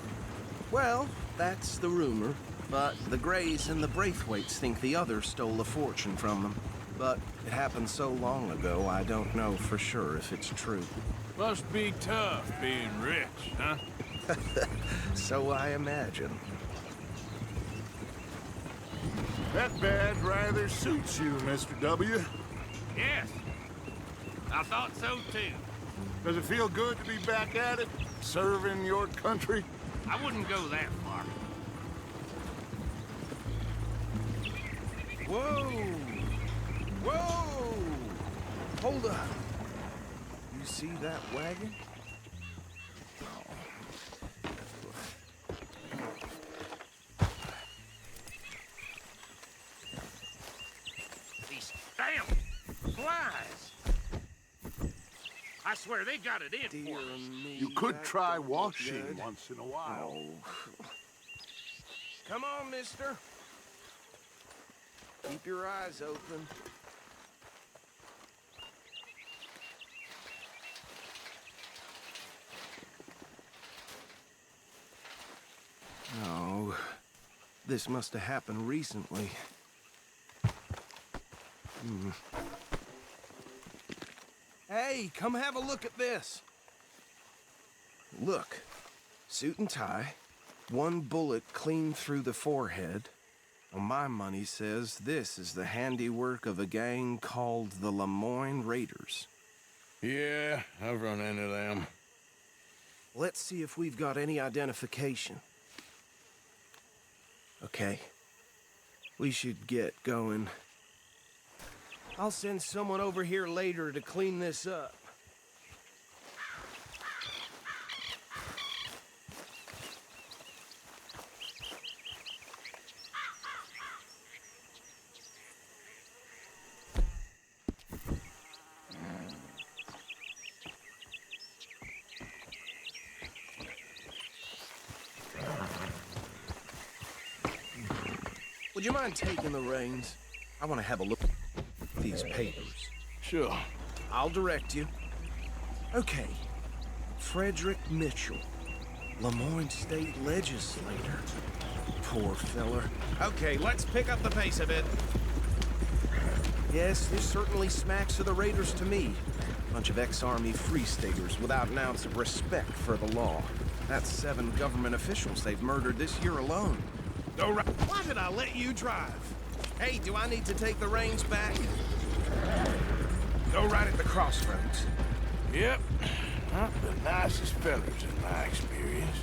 Well, that's the rumor. But the Greys and the Braithwaites think the others stole a fortune from them. But it happened so long ago, I don't know for sure if it's true. Must be tough being rich, huh? So I imagine. That badge rather suits you, Mr. W. Yes. I thought so too. Does it feel good to be back at it, serving your country? I wouldn't go that far. Whoa! Whoa! Hold up. You see that wagon? These damn flies. I swear they got it in for us. You could try washing once in a while. Oh. Come on, mister. Keep your eyes open. Oh, this must have happened recently. Hey, come have a look at this. Look, suit and tie, one bullet clean through the forehead. Well, my money says this is the handiwork of a gang called the Lemoyne Raiders. Yeah, I've run into them. Let's see if we've got any identification. Okay. We should get going. I'll send someone over here later to clean this up. Would you mind taking the reins? I want to have a look at these papers. Sure. I'll direct you. Okay. Frederick Mitchell, Lemoyne State Legislator. Poor feller. Okay, let's pick up the pace a bit. Yes, this certainly smacks of the Raiders to me. Bunch of ex-Army free-staters without an ounce of respect for the law. That's 7 government officials they've murdered this year alone. Go right. Why did I let you drive? Hey, do I need to take the reins back? Go right at the crossroads. Yep. Not the nicest fellas in my experience.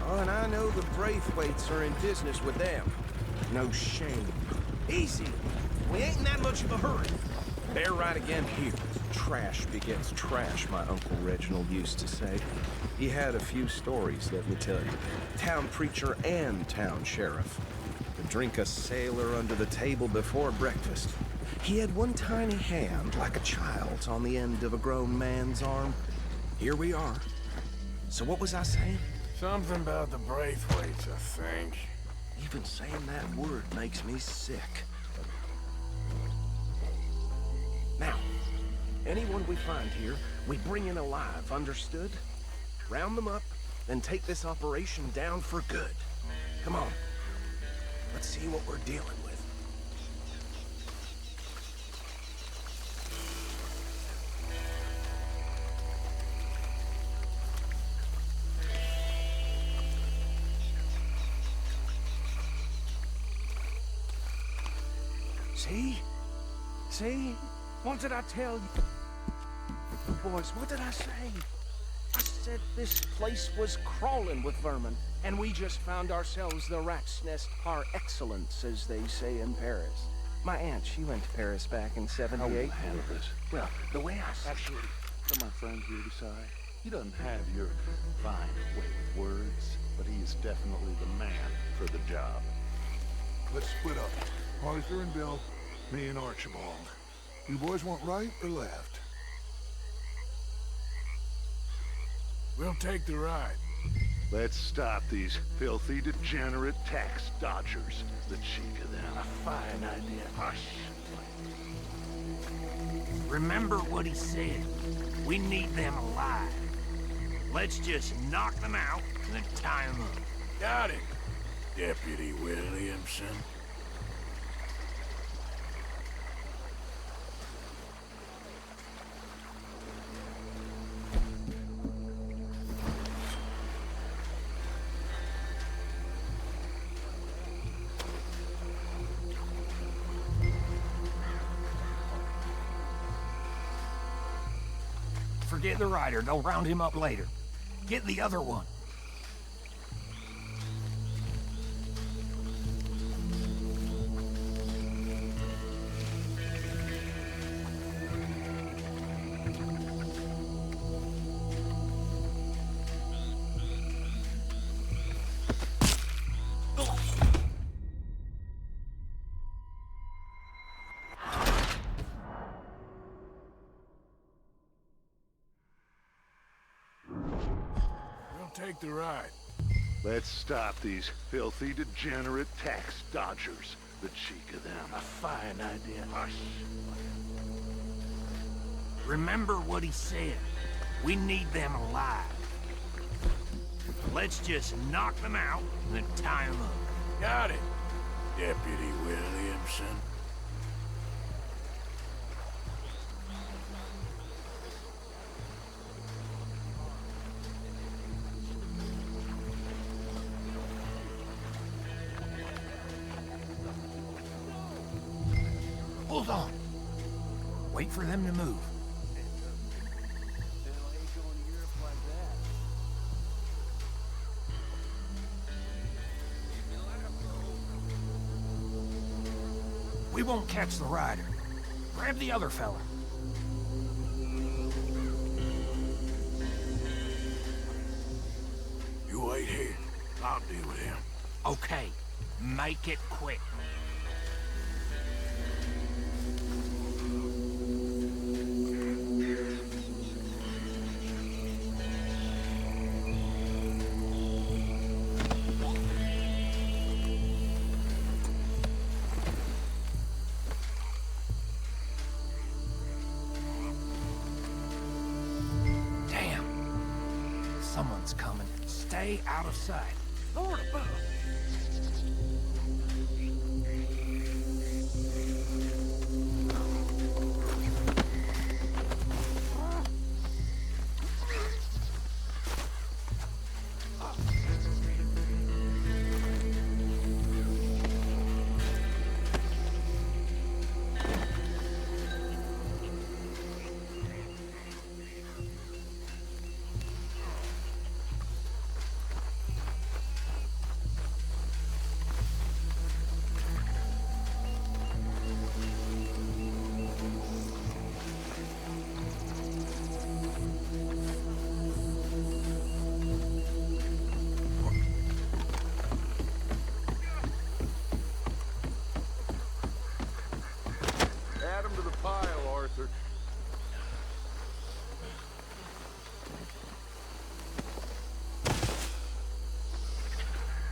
Oh, and I know the Braithwaites are in business with them. No shame. Easy. We ain't in that much of a hurry. They're right again here. Trash begets trash, my Uncle Reginald used to say. He had a few stories, let me tell you. Town preacher and town sheriff. Could drink a sailor under the table before breakfast. He had one tiny hand, like a child's, on the end of a grown man's arm. Here we are. So what was I saying? Something about the Braithwaites, I think. Even saying that word makes me sick. Now, anyone we find here, we bring in alive, understood? Round them up, then take this operation down for good. Come on. Let's see what we're dealing with. See? See? What did I tell you? Boys, what did I say? I said this place was crawling with vermin, and we just found ourselves the rat's nest par excellence, as they say in Paris. My aunt, she went to Paris back in '78. How will you handle this? Well, the way I Actually, let my friend here decide. He doesn't have your fine way of words, but he is definitely the man for the job. Let's split up. Arthur and Bill, me and Archibald. You boys want right or left? We'll take the ride. Let's stop these filthy, degenerate tax dodgers. The cheek of them. A fine idea. Hush. Remember what he said. We need them alive. Let's just knock them out and then tie them up. Got it, Deputy Williamson. Forget the rider. They'll round him up later. Get the other one. Take the ride. Let's stop these filthy, degenerate tax dodgers. The cheek of them. A fine idea. Hush. Remember what he said. We need them alive. Let's just knock them out and then tie them up. Got it, Deputy Williamson. Hold on. Wait for them to move. We won't catch the rider. Grab the other fella. You wait here. I'll deal with him. Okay. Make it quick. Someone's coming. Stay out of sight. Lord above. Add 'em to the pile, Arthur.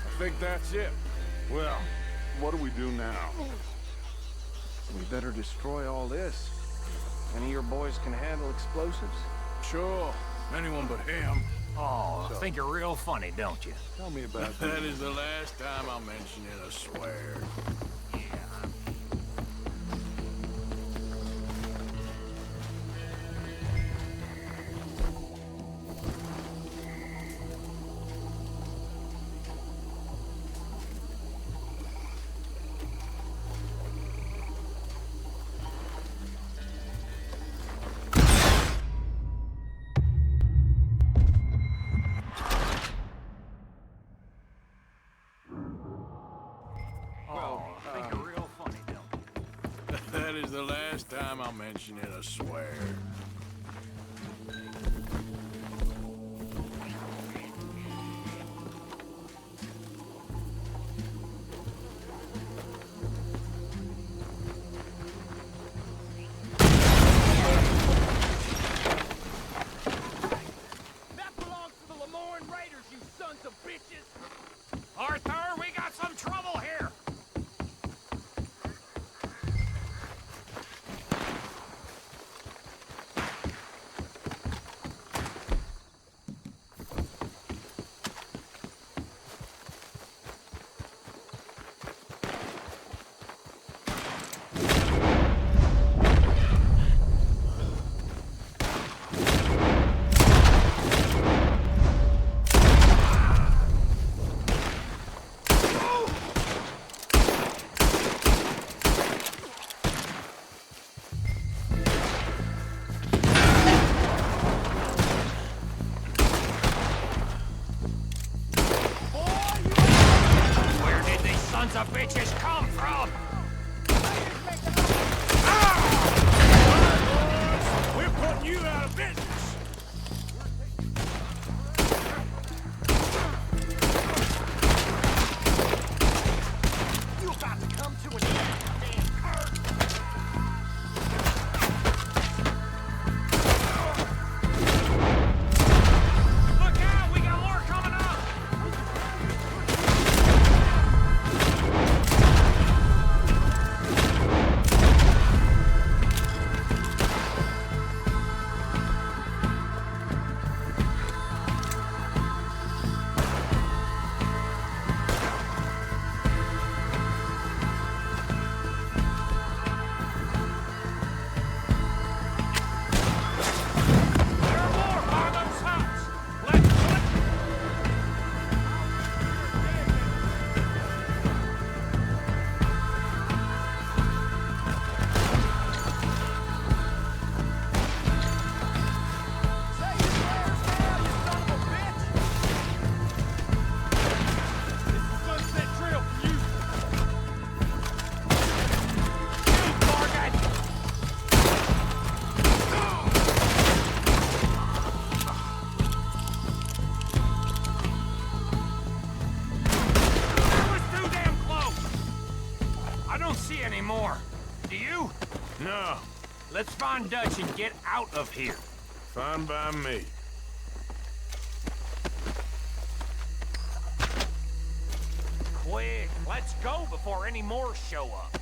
I think that's it. Well, what do we do now? We better destroy all this. Any of your boys can handle explosives? Sure. Anyone but him. Oh, I think you're real funny, don't you? Tell me about That is the last time I'll mention it, I swear. That is the last time I'll mention it, I swear. That belongs to the Lemoyne Raiders, you sons of bitches! Arthur, we got some trouble here! this come from? We're putting you out of business. You about to come to an end, damn cur. Look out, we got more coming up. Do you? No. Let's find Dutch and get out of here. Fine by me. Quick, let's go before any more show up.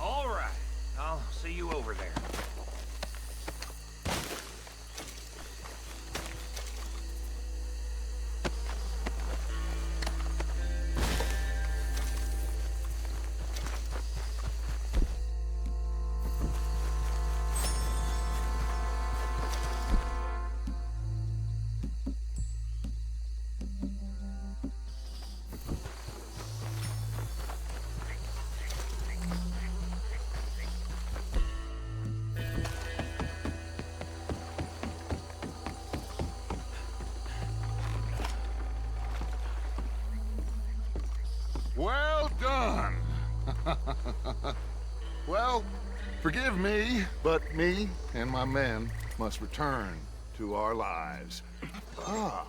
All right, I'll see you over there. Well done. Well, forgive me, but me and my men must return to our lives. Ah,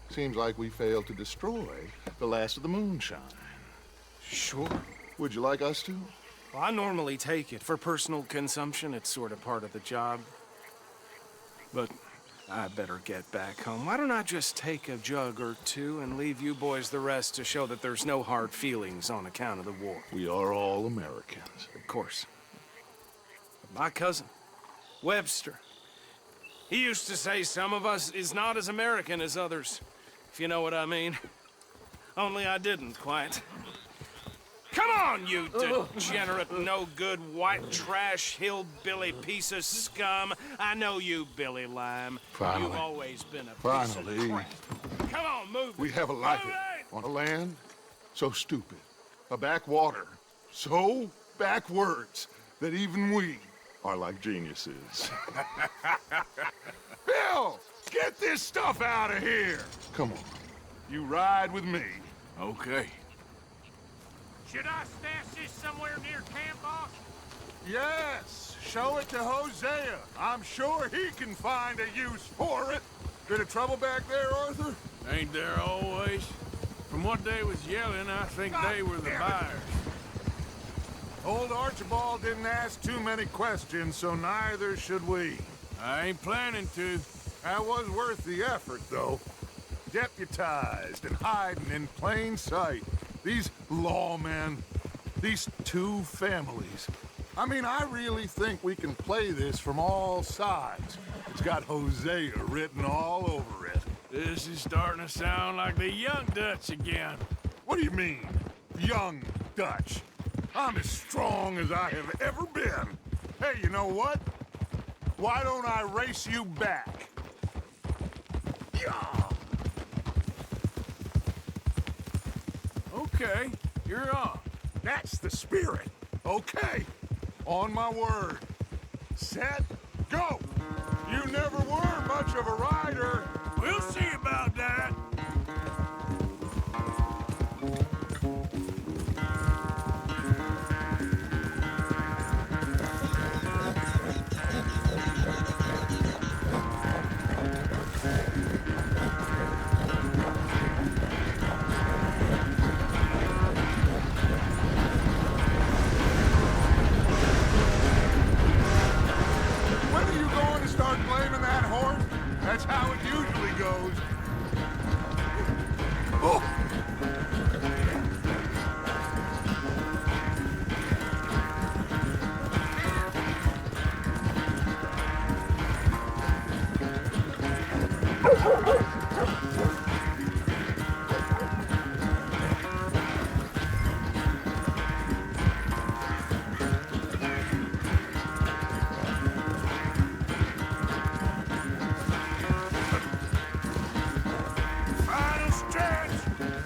seems like we failed to destroy the last of the moonshine. Sure. Would you like us to? Well, I normally take it. For personal consumption, it's sort of part of the job. But I better get back home. Why don't I just take a jug or two and leave you boys the rest to show that there's no hard feelings on account of the war? We are all Americans. Of course. But my cousin, Webster, he used to say some of us is not as American as others, if you know what I mean. Only I didn't quite. Come on, you degenerate, no-good, white trash, hillbilly piece of scum. I know you, Billy Lime. Finally. You've always been a piece of Finally. crap. Come on, move. We have a life on a land so stupid, a backwater so backwards that even we are like geniuses. Bill, get this stuff out of here. Come on, you ride with me. Okay. Should I stash this somewhere near camp, boss? Yes, show it to Hosea. I'm sure he can find a use for it. Bit of trouble back there, Arthur? Ain't there always? From what they was yelling, I think they were the buyers. Old Archibald didn't ask too many questions, so neither should we. I ain't planning to. That was worth the effort, though. Deputized and hiding in plain sight. These lawmen, these two families. I mean, I really think we can play this from all sides. It's got Hosea written all over it. This is starting to sound like the young Dutch again. What do you mean, young Dutch? I'm as strong as I have ever been. Hey, you know what? Why don't I race you back? Yeah. Okay, you're on. That's the spirit. Okay, on my word. Set, go! You never were much of a rider. We'll see about that. When are you going to start blaming that horse? That's how it usually goes. Oh! Final stretch!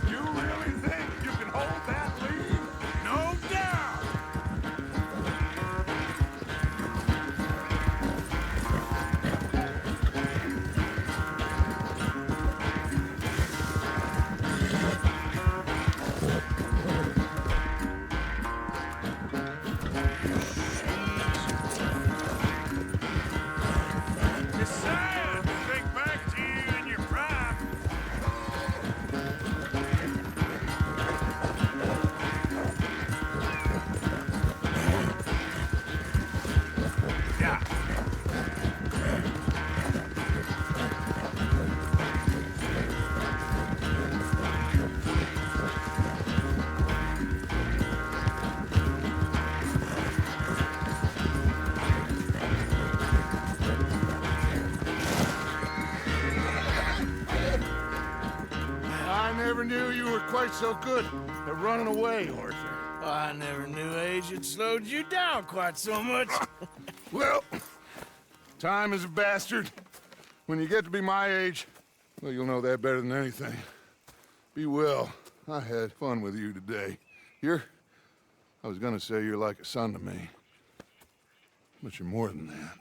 You really think you can hold that lead? No doubt! It's sad to think back to you in your prime. Yeah. I never knew you were quite so good at running away, Arthur. I never knew age had slowed you down quite so much. Well, time is a bastard. When you get to be my age, well, you'll know that better than anything. Be well. I had fun with you today. I was gonna say you're like a son to me, but you're more than that.